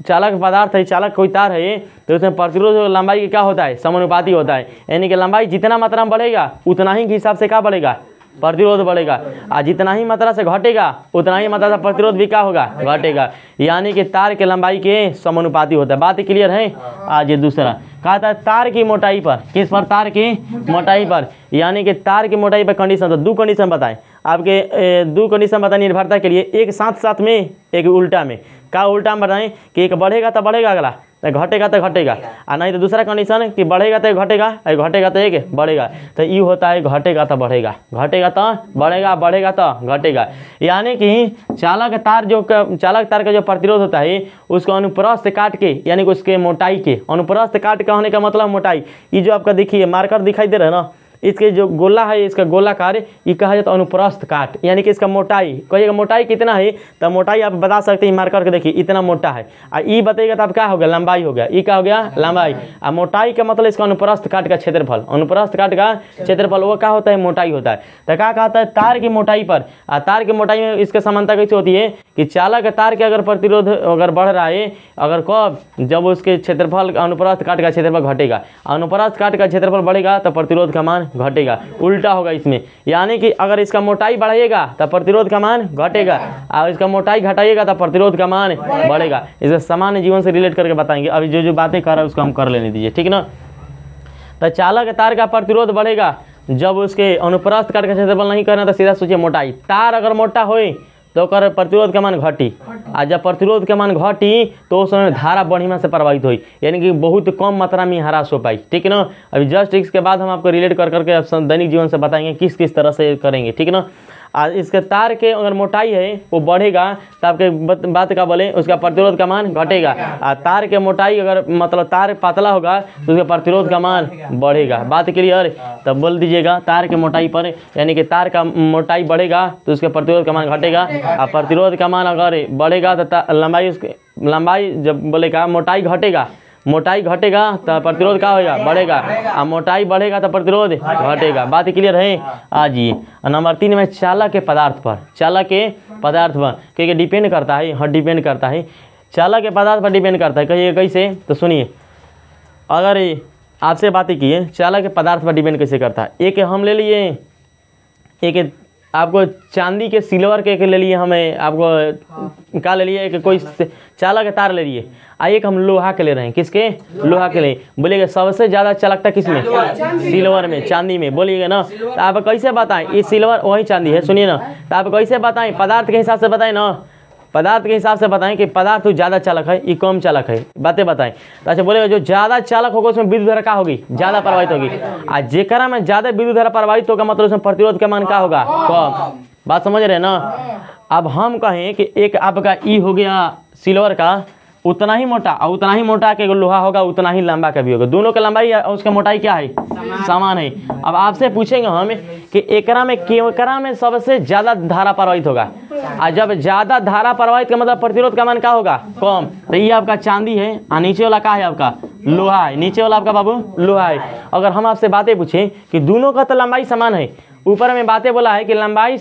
चालक पदार्थ है, चालक कोई तार है, तो उसमें प्रतिरोध लंबाई की क्या होता है? समानुपाती होता है। यानी कि लंबाई जितना मात्रा में बढ़ेगा उतना ही के हिसाब से क्या बढ़ेगा? प्रतिरोध बढ़ेगा। और जितना ही मात्रा से घटेगा उतना ही मात्रा से प्रतिरोध भी क्या होगा? घटेगा। यानी कि तार के लंबाई के समानुपाती होता है। बात क्लियर है? आज ये दूसरा कहता है तार की मोटाई पर। किस पर? तार की मोटाई पर। यानी कि तार की मोटाई पर कंडीशन, तो 2 कंडीशन बताएं आपके, 2 कंडीशन बताएं निर्भरता के लिए, एक साथ साथ में एक उल्टा में। क्या उल्टा में बताएं कि एक बढ़ेगा तो बढ़ेगा, अगला घटेगा तो घटेगा, और नहीं तो दूसरा कंडीशन कि बढ़ेगा तो घटेगा, घटेगा तो एक बढ़ेगा। तो ये होता है घटेगा तो बढ़ेगा, घटेगा तो बढ़ेगा, बढ़ेगा तो घटेगा। यानी कि चालक तार का जो प्रतिरोध होता है उसको अनुप्रस्थ काट के, यानी कि उसके मोटाई के, अनुप्रस्थ काट का होने का मतलब मोटाई, ये जो आपका देखिए मार्कर दिखाई दे रहा है ना, इसके जो गोला है, इसका गोलाकार, ये कहा जाता है अनुप्रस्थ काट। यानी कि इसका मोटाई, कहिएगा मोटाई कितना है, तो मोटाई आप बता सकते हैं मार्कर के, देखिए इतना मोटा है, और ई बताइएगा तो आप क्या हो गया? लंबाई हो गया। ई क्या हो गया? लंबाई। और मोटाई का मतलब इसका अनुप्रस्थ काट का क्षेत्रफल, अनुप्रस्थ काट का क्षेत्रफल वो क्या होता है? मोटाई होता है। तो क्या कहता है? तार की मोटाई पर। तार की मोटाई में इसके समानता कैसे होती है कि चालक तार के अगर प्रतिरोध अगर बढ़ रहा है, अगर कब? जब उसके क्षेत्रफल अनुप्रस्थ काट का क्षेत्रफल घटेगा, अनुप्रस्थ काट का क्षेत्रफल बढ़ेगा तो प्रतिरोध का मान घटेगा। उल्टा होगा इसमें, यानी कि अगर इसका मोटाई बढ़ाइएगा तो प्रतिरोध का मान घटेगा, और इसका मोटाई घटाइएगा तो प्रतिरोध का मान बढ़ेगा। इसे सामान्य जीवन से रिलेट करके बताएंगे। अभी जो बातें कर रहा है उसको हम कर लेने दीजिए, ठीक ना। तो चालक तार का प्रतिरोध बढ़ेगा जब उसके अनुप्रस्थ काट का क्षेत्रफल नहीं करना, तो सीधा सोचिए मोटाई। तार अगर मोटा होए तो कर प्रतिरोध का मान घटी, और जब प्रतिरोध का मान घटी तो उस समय धारा बढ़िया से प्रभावित हुई, यानी कि बहुत कम मात्रा में ह्रास हो पाई, ठीक है ना। अभी जस्ट इसके बाद हम आपको रिलेट कर करके दैनिक जीवन से बताएंगे किस किस तरह से करेंगे, ठीक है ना। और इसके तार के अगर मोटाई है वो बढ़ेगा तो आपके बात का बोले उसका प्रतिरोध का मान घटेगा, और तार के मोटाई अगर मतलब तार पतला होगा तो उसका प्रतिरोध का मान बढ़ेगा। बात क्लियर? तब बोल दीजिएगा तार के मोटाई पर, यानी कि तार का मोटाई बढ़ेगा तो उसके प्रतिरोध का मान घटेगा, और प्रतिरोध का मान अगर बढ़ेगा तो लंबाई जब बोलेगा मोटाई घटेगा मोटाई घटेगा तो प्रतिरोध क्या होगा, बढ़ेगा। और मोटाई बढ़ेगा तो प्रतिरोध घटेगा। बात क्लियर है आज ये। नंबर 3 में चालक के पदार्थ पर, चालक के पदार्थ पर क्योंकि डिपेंड करता है, हाँ डिपेंड करता है, चालक के पदार्थ पर डिपेंड करता है। कहिए कैसे, तो सुनिए, अगर आपसे बातें की है चालक के पदार्थ पर डिपेंड कैसे करता है। एक हम ले लिए, एक आपको चांदी के सिल्वर के ले लिए, हमें आपको क्या ले लिए, एक कोई चालक के तार ले लिए, एक हम लोहा के ले रहे हैं। किसके, लोहा के लिए। बोलिएगा सबसे ज़्यादा चालकता किस में, सिल्वर में, चांदी में, बोलिएगा ना। तो आप कैसे बताएं, ये सिल्वर वही चांदी है, सुनिए ना। तो आप कैसे बताएं, पदार्थ के हिसाब से बताएं ना, पदार्थ के हिसाब से बताएं कि पदार्थ ज़्यादा चालक है, ये कम चालक है, बातें बताएं। तो अच्छा बोलेगा जो ज़्यादा चालक होगा उसमें विद्युत धारा क्या होगी, ज़्यादा प्रवाहित होगी। और जेकरा में ज़्यादा विद्युत धारा प्रवाहित होगा मतलब उसमें प्रतिरोध का मान क्या होगा, कम। बात समझ रहे हैं ना। अब हम कहें कि एक आपका ई हो गया सिल्वर का उतना ही मोटा और उतना ही मोटा के लोहा होगा, उतना ही लंबा का भी होगा। दोनों का लंबाई और उसका मोटाई क्या है, समान है। अब आपसे पूछेंगे हम कि एकरा में सबसे ज़्यादा धारा प्रवाहित होगा, और जब ज़्यादा धारा प्रवाहित का मतलब प्रतिरोध का मान क्या होगा, कम। तो ये आपका चांदी है और नीचे वाला क्या है, आपका लोहा है। नीचे वाला आपका बाबू लोहा है। अगर हम आपसे बातें पूछें कि दोनों का तो लंबाई समान है, ऊपर में बातें बोला है कि लंबाई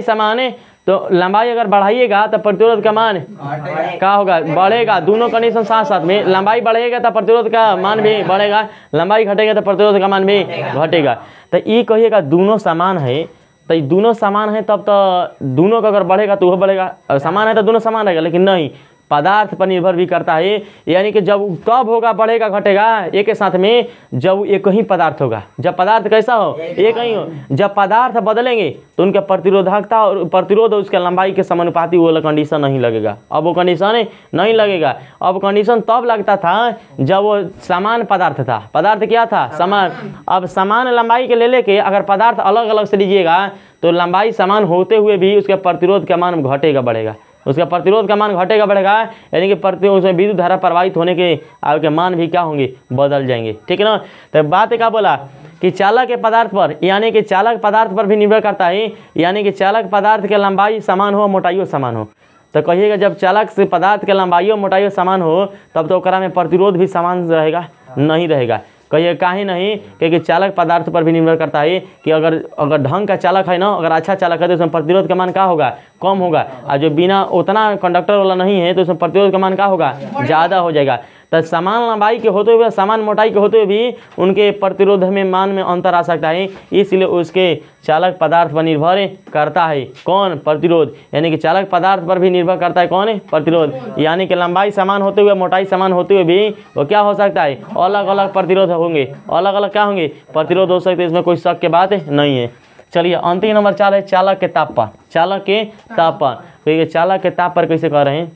समान है, तो लंबाई अगर बढ़ाइएगा तो प्रतिरोध का मान क्या होगा, बढ़ेगा। दोनों कंडीशन साथ साथ में, लंबाई बढ़ेगा तो प्रतिरोध का मान भी बढ़ेगा, लंबाई घटेगा तो प्रतिरोध का मान भी घटेगा। तो ये कहिएगा दोनों समान है, तो दोनों समान है तब तो दोनों का अगर बढ़ेगा तो वह बढ़ेगा, समान है तो दोनों समान रहेगा। लेकिन नहीं, पदार्थ पर निर्भर भी करता है, यानी कि जब कब होगा बढ़ेगा घटेगा एक के साथ में, जब एक ही पदार्थ होगा। जब पदार्थ कैसा हो, एक ही हो। जब पदार्थ बदलेंगे तो उनके प्रतिरोधकता और प्रतिरोध और उसके लंबाई के समानुपाती वो कंडीशन नहीं लगेगा। अब वो कंडीशन नहीं लगेगा। अब कंडीशन तब लगता था जब वो समान पदार्थ था। पदार्थ क्या था, समान। अब समान लंबाई के लेके अगर पदार्थ अलग अलग से लीजिएगा तो लंबाई समान होते हुए भी उसके प्रतिरोध का मान घटेगा बढ़ेगा, उसका प्रतिरोध का मान घटेगा बढ़ेगा, यानी कि उसमें विद्युत धारा प्रवाहित होने के आपके मान भी क्या होंगे, बदल जाएंगे। ठीक है ना। तो बात क्या बोला कि चालक के पदार्थ पर, यानी कि चालक पदार्थ पर भी निर्भर करता है, यानी कि चालक पदार्थ के लंबाई समान हो, मोटाइयो समान हो। तो कहिएगा जब चालक से पदार्थ के लंबाइयो मोटाइयो समान हो तब तो ओकरा में प्रतिरोध भी समान रहेगा, नहीं रहेगा। कहिए काहे नहीं, क्योंकि चालक पदार्थ पर भी निर्भर करता है कि अगर ढंग का चालक है ना, अगर अच्छा चालक है तो उसमें प्रतिरोध का मान क्या होगा, कम होगा। और जो बिना उतना कंडक्टर वाला नहीं है तो उसमें प्रतिरोध का मान क्या होगा, ज़्यादा हो जाएगा। तो समान लंबाई के होते हुए, समान मोटाई के होते हुए भी उनके प्रतिरोध में मान में अंतर आ सकता है, इसलिए उसके चालक पदार्थ पर निर्भर करता है कौन, प्रतिरोध। यानी कि चालक पदार्थ पर भी निर्भर करता है कौन, प्रतिरोध। यानी कि लंबाई समान होते हुए, मोटाई समान होते हुए भी वो क्या हो सकता है, अलग अलग प्रतिरोध होंगे, अलग अलग क्या होंगे, प्रतिरोध हो सकते हैं। इसमें कोई शक की बात नहीं है। चलिए अंतिम नंबर 4 है चालक के ताप पर। चालक के ताप पर, तो ये चालक के ताप पर कैसे कह रहे हैं,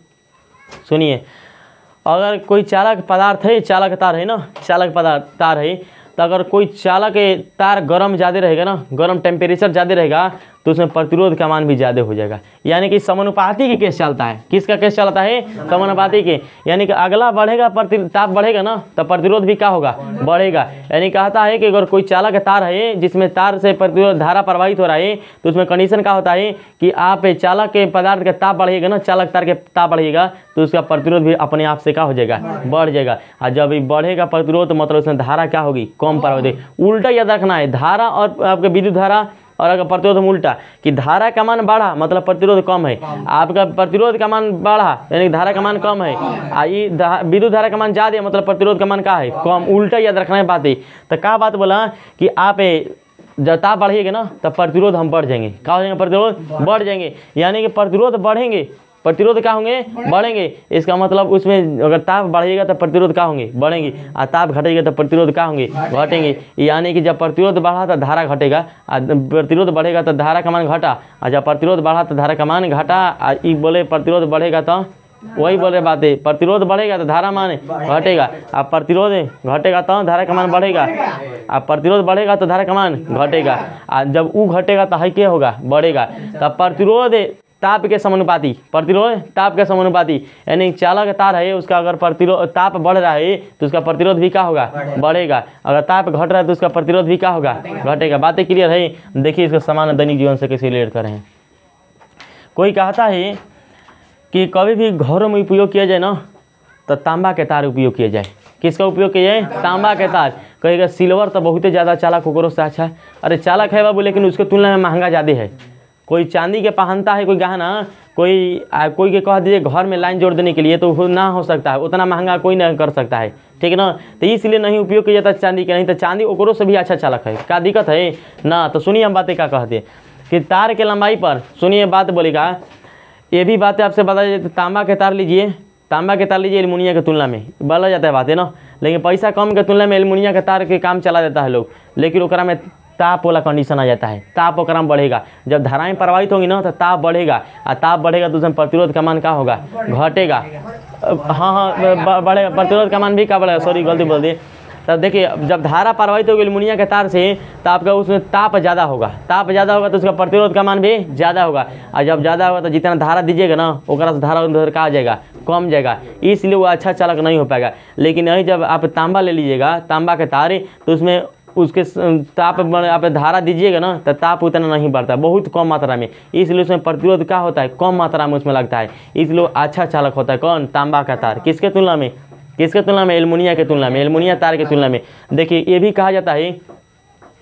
सुनिए। अगर कोई चालक पदार्थ है, चालक तार है ना, चालक पदार्थ तार है, तो अगर कोई चालक तार गर्म ज़्यादा रहेगा ना, गर्म टेम्परेचर ज़्यादा रहेगा तो उसमें प्रतिरोध का मान भी ज़्यादा हो जाएगा। यानी कि समानुपाती के केस चलता है। किसका केस चलता है, समानुपाती के। यानी कि अगला बढ़ेगा, ताप बढ़ेगा ना तो प्रतिरोध भी क्या होगा, बढ़ेगा। यानी कहता है कि अगर कोई चालक तार है जिसमें तार से प्रतिरोध धारा प्रवाहित हो रहा है तो उसमें कंडीशन क्या होता है कि आप चालक के पदार्थ के ताप बढ़ेगा ना, चालक तार के ताप बढ़ेगा तो उसका प्रतिरोध भी अपने आप से क्या हो जाएगा, बढ़ जाएगा। और जब बढ़ेगा प्रतिरोध मतलब उसमें धारा क्या होगी, कम प्रवाहित। उल्टा याद रखना है, धारा और आपके विद्युत धारा और अगर प्रतिरोध में उल्टा कि धारा का मान बढ़ा मतलब प्रतिरोध कम है, आपका प्रतिरोध का मान बढ़ा यानी धारा का मान कम है, विद्युत धारा का मान ज़्यादा मतलब प्रतिरोध का मान क्या है, कम। उल्टा याद रखना है बातें। तो क्या बात बोला कि आप जब ताप बढ़ेगा ना तब प्रतिरोध हम बढ़ जाएंगे, क्या हो जाएंगे, प्रतिरोध बढ़ जाएंगे। यानी कि प्रतिरोध बढ़ेंगे, प्रतिरोध क्या होंगे, बढ़ेंगे। इसका मतलब उसमें अगर ताप बढ़ेगा तो प्रतिरोध क्या होंगे, बढ़ेंगे, और ताप घटेगा तो प्रतिरोध क्या होंगे, घटेंगे। यानी कि जब प्रतिरोध बढ़ा तो धारा घटेगा, प्रतिरोध बढ़ेगा तो धारा का मान घटा, और जब प्रतिरोध बढ़ा तो धारा का मान घटा। ये बोले प्रतिरोध बढ़ेगा तो वही बोले बातें, प्रतिरोध बढ़ेगा तो धारा मान घटेगा, और प्रतिरोध घटेगा तो धारा का मान बढ़ेगा, और प्रतिरोध बढ़ेगा तो धारा का मान घटेगा, और जब वो घटेगा तो है क्या होगा, बढ़ेगा। तब प्रतिरोध ताप के समानुपाती, प्रतिरोध ताप के समानुपाती। यानी चालक तार है उसका अगर प्रतिरोध ताप बढ़ रहा है तो उसका प्रतिरोध भी क्या होगा, बढ़ेगा। अगर ताप घट रहा है तो उसका प्रतिरोध भी क्या होगा, घटेगा। बातें क्लियर है। देखिए इसका समान दैनिक जीवन से कैसे रिलेट करें। कोई कहता है कि कभी भी घरों में उपयोग किया जाए ना तो तांबा के तार उपयोग किया जाए। किसका उपयोग किया जाए? तांबा के तार। कहेगा सिल्वर तो बहुत ही ज़्यादा चालक ओकरों से अच्छा है। अरे चालक है बाबू, लेकिन उसके तुलना में महंगा ज़्यादा है। कोई चांदी के पहनता है कोई गहना, कोई के कह दीजिए घर में लाइन जोड़ देने के लिए, तो ना हो सकता है, उतना महंगा कोई नहीं कर सकता है, ठीक है ना। तो इसलिए नहीं उपयोग किया जाता चांदी के, नहीं तो चांदी ओकरों से भी अच्छा चालक है। क्या दिक्कत है ना। तो सुनिए हम बातें क्या कहते हैं कि तार के लंबाई पर, सुनिए बात बोलेगा, ये भी बातें आपसे बताई जाती है। तांबा के तार लीजिए, तांबा के तार लीजिए एल्युमिनियम की तुलना में, बोला जाता है बातें ना, लेकिन पैसा कम के तुलना में एल्युमिनियम के तार के काम चला देता है लोग, लेकिन ओकरा में ताप वाला कंडीशन आ जाता है। ताप ओकरा में बढ़ेगा, जब धाराएं प्रवाहित होंगी ना तो ताप बढ़ेगा, और ताप बढ़ेगा तो उसमें प्रतिरोध का मान क्या होगा? घटेगा। हाँ बढ़ेगा, प्रतिरोध का मान भी क्या बढ़ेगा? सॉरी गलती बोल दी। तब देखिए जब धारा प्रवाहित होगी एल्युमिनियम के तार से, तो आपका उसमें ताप ज़्यादा होगा, ताप ज़्यादा होगा तो उसका प्रतिरोध का मान भी ज़्यादा होगा, और जब ज़्यादा होगा तो जितना धारा दीजिएगा ना ओकरा से धारा उधर का आ जाएगा, कम जाएगा, इसलिए वो अच्छा चालक नहीं हो पाएगा। लेकिन यही जब आप तांबा ले लीजिएगा, तांबा के तार, तो उसमें उसके ताप आप धारा दीजिएगा ना तो ताप उतना नहीं बढ़ता, बहुत कम मात्रा में, इसलिए उसमें प्रतिरोध क्या होता है? कम मात्रा में उसमें लगता है, इसलिए अच्छा चालक होता है। कौन? तांबा का तार। किसके तुलना में? किसके तुलना में? एल्युमिनियम के तुलना में, एल्युमिनियम तार के तुलना में। देखिए ये भी कहा जाता है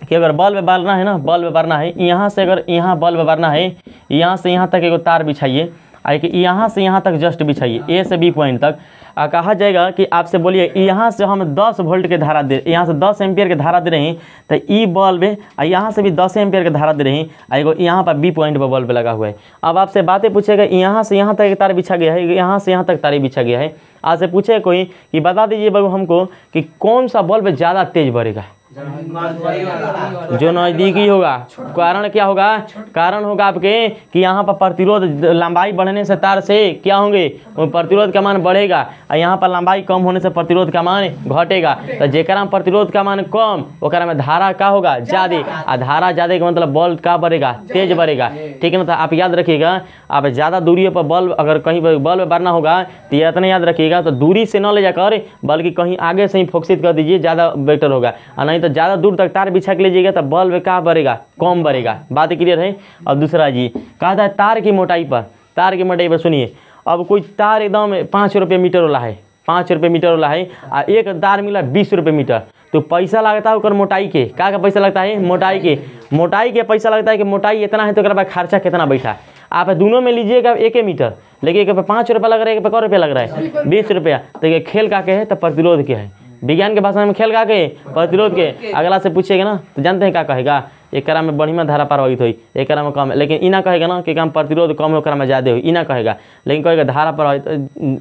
कि अगर बल्ब बारना है ना, बल्ब बारना है, यहाँ से अगर यहाँ बल्ब बारना है, यहाँ से यहाँ तक एक तार बिछाइए, कि यहाँ से यहाँ तक जस्ट बिछाइए, ए से बी पॉइंट तक। कहा जाएगा कि आपसे बोलिए यहाँ से हम 10 वोल्ट के धारा दे, यहाँ से 10 एम्पियर के धारा दे रहे हैं, तो ई बल्ब है, यहाँ से भी 10 एम्पियर के धारा दे रहे हैं, एगो यहाँ पर बी पॉइंट पर बल्ब लगा हुआ है। अब आपसे बातें पूछेगा, यहाँ से यहाँ तक एक तार बिछा गया है, यहाँ से यहाँ तक तार बिछा गया है। आपसे पूछे कोई कि बता दीजिए बाबू हमको कि कौन सा बल्ब ज़्यादा तेज बढ़ेगा? जो नज़दीकी होगा। कारण क्या होगा? कारण होगा आपके कि यहाँ पर प्रतिरोध, लंबाई बढ़ने से तार से क्या होंगे? वो प्रतिरोध का मान बढ़ेगा, और यहाँ पर लंबाई कम होने से प्रतिरोध का मान घटेगा। तो जेकरा में प्रतिरोध का मान कम, ओकरा में धारा का होगा? ज़्यादा, और धारा ज़्यादा का मतलब बल्ब का बढ़ेगा? तेज बढ़ेगा, ठीक है ना। तो आप याद रखिएगा, आप ज़्यादा दूरी पर बल्ब, अगर कहीं बल्ब बढ़ना होगा तो ये इतना याद रखिएगा, तो दूरी से न ले जाकर बल्कि कहीं आगे से ही फोकसित कर दीजिए, ज़्यादा बेटर होगा। और नहीं तो ज़्यादा दूर तक तार बिछा के लीजिएगा तो बल्ब क्या बढ़ेगा? कम बढ़ेगा। बात क्लियर है। और दूसरा जी कहा था तार की मोटाई पर, तार की मोटाई पर सुनिए, अब कोई तार एकदम 5 रुपये मीटर वाला है, 5 रुपये मीटर वाला है, और एक तार मिला 20 रुपये मीटर, तो पैसा लगता है ओकर मोटाई के। का पैसा लगता है? मोटाई के। मोटाई के पैसा लगता है कि मोटाई इतना है तो ओकरा बाद खर्चा कितना बैठा। आप दोनों में लीजिएगा 1 मीटर, लेकिन एक पे 5 रुपये लग रहा है, एक पे कै रुपया लग रहा है? 20 रुपया। तो ये खेल का के है? तो प्रतिरोध के है। विज्ञान के भाषा में खेल का के? प्रतिरोध के। अगला से पूछेगा ना तो जानते हैं क्या कहेगा? एक में बढ़िया धारा प्रवाहित हुई, एक में कम, लेकिन इना कहेगा ना कि काम प्रतिरोध कम है, ओकरा में ज़्यादा हुई, इना कहेगा। लेकिन कहेगा धारा प्रवाहित,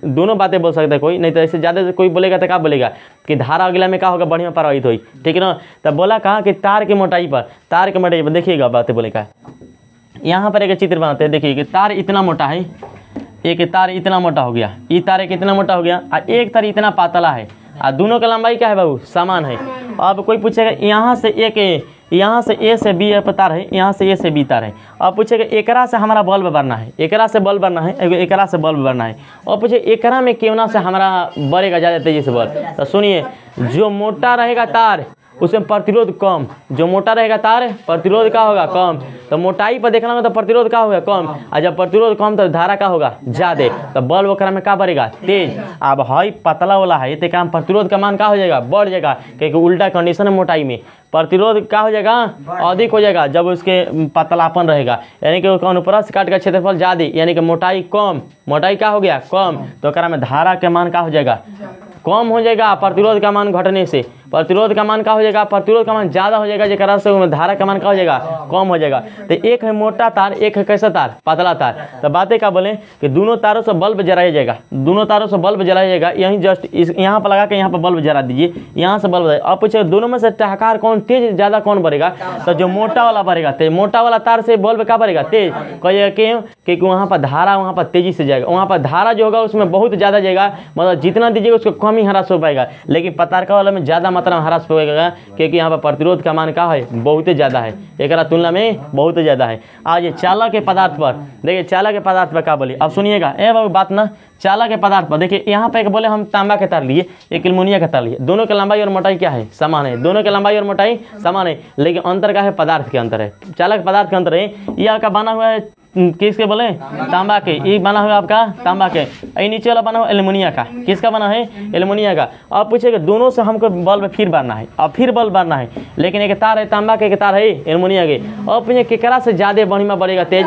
दोनों बातें बोल सकता है कोई, नहीं तो ऐसे ज़्यादा कोई बोलेगा तो क्या बोलेगा कि धारा अगला में क्या होगा? बढ़िया प्रवाहित हुई, ठीक है ना। तब बोला कहा कि तार की मोटाई पर, तार की मोटाई पर देखिएगा बातें बोलेगा। यहाँ पर एक चित्र बनाते हैं, देखिए कि तार इतना मोटा है, एक तार इतना मोटा हो गया, ये तार एक इतना मोटा हो गया, और एक तार इतना पातला है, और दोनों का लंबाई क्या है बाबू? समान है। अब कोई पूछेगा यहाँ से यहाँ से ए से बी तार है, यहाँ से ए से बी तार है। अब पूछेगा एकरा से हमारा बल्ब बनना है, एकरा से बल्ब बनना है, एकरा से बल्ब बनना है। और पूछे एकरा में क्यों ना से हमारा बढ़ेगा ज़्यादा तेजी से बल्ब? तो सुनिए, जो मोटा रहेगा तार उसमें प्रतिरोध कम, जो मोटा रहेगा तार प्रतिरोध का होगा? कम। तो मोटाई पर देखना होगा तो प्रतिरोध का होगा? कम। और जब प्रतिरोध कम तो धारा का होगा? ज़्यादा। तो बल्ब ओकरा में क्या बढ़ेगा? तेज। अब हाई पतला वाला है तो काम प्रतिरोध का मान क्या हो जाएगा? बढ़ जाएगा, क्योंकि उल्टा कंडीशन है मोटाई में, प्रतिरोध क्या हो जाएगा? अधिक हो जाएगा जब उसके पतलापन रहेगा, यानी कि अनुप्रस्थ काट का क्षेत्रफल ज़्यादा, यानी कि मोटाई कम, मोटाई क्या हो गया? कम। तो ओकरा में धारा के मान क्या हो जाएगा? कम हो जाएगा। प्रतिरोध का मान घटने से प्रतिरोध का मान क्या हो जाएगा? प्रतिरोध का मान ज़्यादा हो जाएगा, जेकरा से धारा का मान क्या हो जाएगा? कम हो जाएगा। तो एक है मोटा तार, एक है कैसा तार? पतला तार। तो बातें क्या बोले कि दोनों तारों से बल्ब जलाया जाएगा, दोनों तारों से बल्ब जलाया जाएगा, यहीं जस्ट इस यहाँ पर लगा के यहाँ पर बल्ब जला दीजिए, यहाँ से बल्ब। अब पूछे दोनों में से टहकार कौन तेज ज़्यादा कौन बढ़ेगा? तो जो मोटा वाला बढ़ेगा तेज, मोटा वाला तार से बल्ब क्या बढ़ेगा? तेज। कहिएगा क्यों? क्योंकि वहाँ पर धारा वहाँ पर तेजी से जाएगा, वहाँ पर धारा जो होगा उसमें बहुत ज़्यादा जाएगा, मतलब जितना दीजिएगा उसको कम ही ह्रास हो पाएगा। लेकिन पतारका वाला में ज़्यादा मात्रा में ह्रास होगा, क्योंकि यहाँ पर प्रतिरोध का मान क्या है? बहुत ज़्यादा है, एक तुलना में बहुत ज़्यादा है। आज ये चालक के पदार्थ पर देखिए, चालक के पदार्थ पर क्या बोलिए? अब सुनिएगा ए बाबू बात ना, चालक के पदार्थ पर देखिए, यहाँ पे एक बोले हम तांबा के तार लिए, एक एल्युमिनियम का तार लिए, दोनों की लंबाई और मोटाई क्या है? समान है, दोनों की लंबाई और मोटाई समान है, लेकिन अंतर क्या है? पदार्थ के अंतर है, चालक पदार्थ के अंतर है। यह का बना हुआ है किसके बोले, तांबा के। ये बना हुआ आपका तांबा के, ये नीचे वाला बना हुआ एल्युमिनियम का। किसका बना है, एल्युमिनियम का। अब पूछेगा दोनों से हमको बल्ब फिर बनना है, अब फिर बल्ब बनना है, लेकिन एक तार है तांबा के, एक तार है एल्युमिनियम के। अब पूछे केकरा से ज़्यादा बढ़िया बढ़ेगा तेज,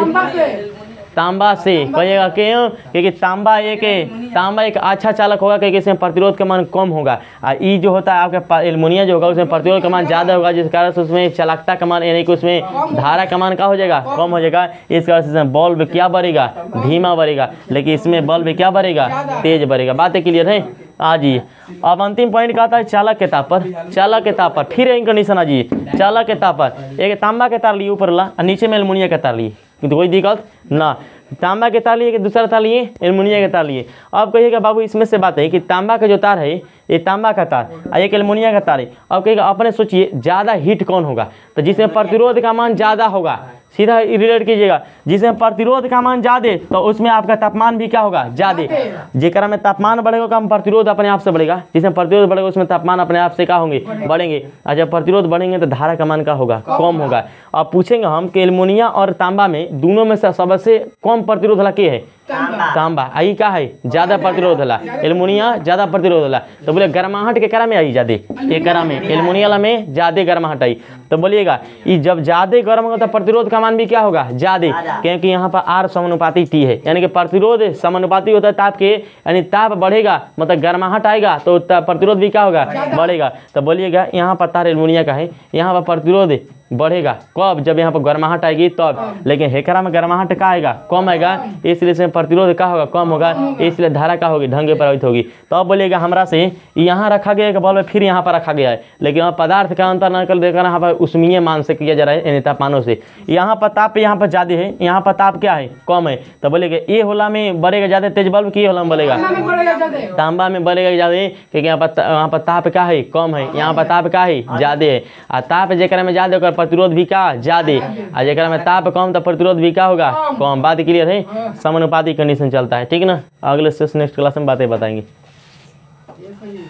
तांबा से। कहिएगा क्यों, क्योंकि तांबा एक अच्छा चालक होगा, क्योंकि इसमें प्रतिरोध का मान कम होगा। और ई जो होता है आपका एल्युमिनियम जो होगा उसमें प्रतिरोध का मान ज़्यादा होगा, जिस कारण से उसमें चालकता का मान यानी कि उसमें धारा का मान क्या हो जाएगा, कम हो जाएगा। इस कारण से बल्ब क्या बढ़ेगा, धीमा बढ़ेगा, लेकिन इसमें बल्ब क्या बढ़ेगा, तेज बढ़ेगा। बातें क्लियर है। आ जाइए अब अंतिम पॉइंट का आता है चालक के ताप पर। चालक के ताप पर फिर एक कंडीशन आ जाइए, चालक के ताप पर एक तांबा के तार लिए ऊपर ला और नीचे में एल्युमिनियम का तार लिए, तो कोई दिक्कत ना। तांबा के तार लिए कि दूसरा तार लिए एल्युमिनियम के तार लिए। अब कहिएगा बाबू इसमें से बात है कि तांबा का जो तार है ये तांबा का तार और एक एल्युमिनियम का तार है। अब कहिएगा अपने सोचिए ज़्यादा हीट कौन होगा, तो जिसमें प्रतिरोध का मान ज़्यादा होगा, सीधा रिलेट कीजिएगा, जिसमें प्रतिरोध का मान ज़्यादा तो उसमें आपका तापमान भी क्या होगा, ज़्यादा। जेकरा में तापमान बढ़ेगा कम प्रतिरोध अपने आप से बढ़ेगा, जिसमें प्रतिरोध बढ़ेगा उसमें तापमान अपने आप से क्या होंगे, बढ़ेंगे। और जब प्रतिरोध बढ़ेंगे तो धारा का मान का होगा, कम होगा। अब पूछेंगे हम कि एल्युमिनियम और तांबा में दोनों में से सबसे कम प्रतिरोध वाला के है, तांबा। आई का है ज़्यादा प्रतिरोध वाला, एल्युमिनियम ज़्यादा प्रतिरोध वाला। तो बोले गर्माहट के करा में आई ज़्यादा, एक करा में एल्युमिनियम में ज़्यादा गर्माहट आई। तो बोलिएगा ये जब ज़्यादा गर्म होगा तो प्रतिरोध का मान भी क्या होगा, ज़्यादा, क्योंकि यहाँ पर R समानुपाती T है, यानी कि प्रतिरोध समानुपाती होता है ताप के, यानी ताप बढ़ेगा मतलब गर्माहट आएगा तो प्रतिरोध भी क्या होगा, बढ़ेगा। तो बोलिएगा यहाँ पर तार एल्युमिनियम का है, यहाँ पर प्रतिरोध बढ़ेगा कब, जब यहाँ पर गर्माहट आएगी तब। लेकिन हेकरा में गर्माहट का आएगा, कम आएगा, इसलिए इसमें प्रतिरोध का होगा, कम होगा, इसलिए धारा का होगी, ढंग प्रभावित होगी। तो अब बोलिएगा हमरा से यहाँ रखा गया है बल्ब, फिर यहाँ पर रखा गया है, लेकिन अब पदार्थ का अंतर न कर देखा यहाँ पर उष्मीय मान से किया जा रहा है, यानी तापमानों से। यहाँ पर ताप यहाँ पर ज़्यादा है, यहाँ पर ताप क्या है, कम है। तो बोलेगा ये होला में बढ़ेगा ज़्यादा तेज बल्ब की होला में बढ़ेगा, तांबा में बढ़ेगा ज़्यादा, क्योंकि यहाँ पर ताप क्या है, कम है, यहाँ पर ताप क्या है, ज़्यादा है। और ताप जेकरा में ज़्यादा होकर प्रतिरोध भी का ज़्यादा, और जेकरा में ताप कम तो प्रतिरोध भी का होगा, कम। बात क्लियर है, समानुपाती कंडीशन चलता है, ठीक ना। अगले से नेक्स्ट क्लास में बातें बताएंगे।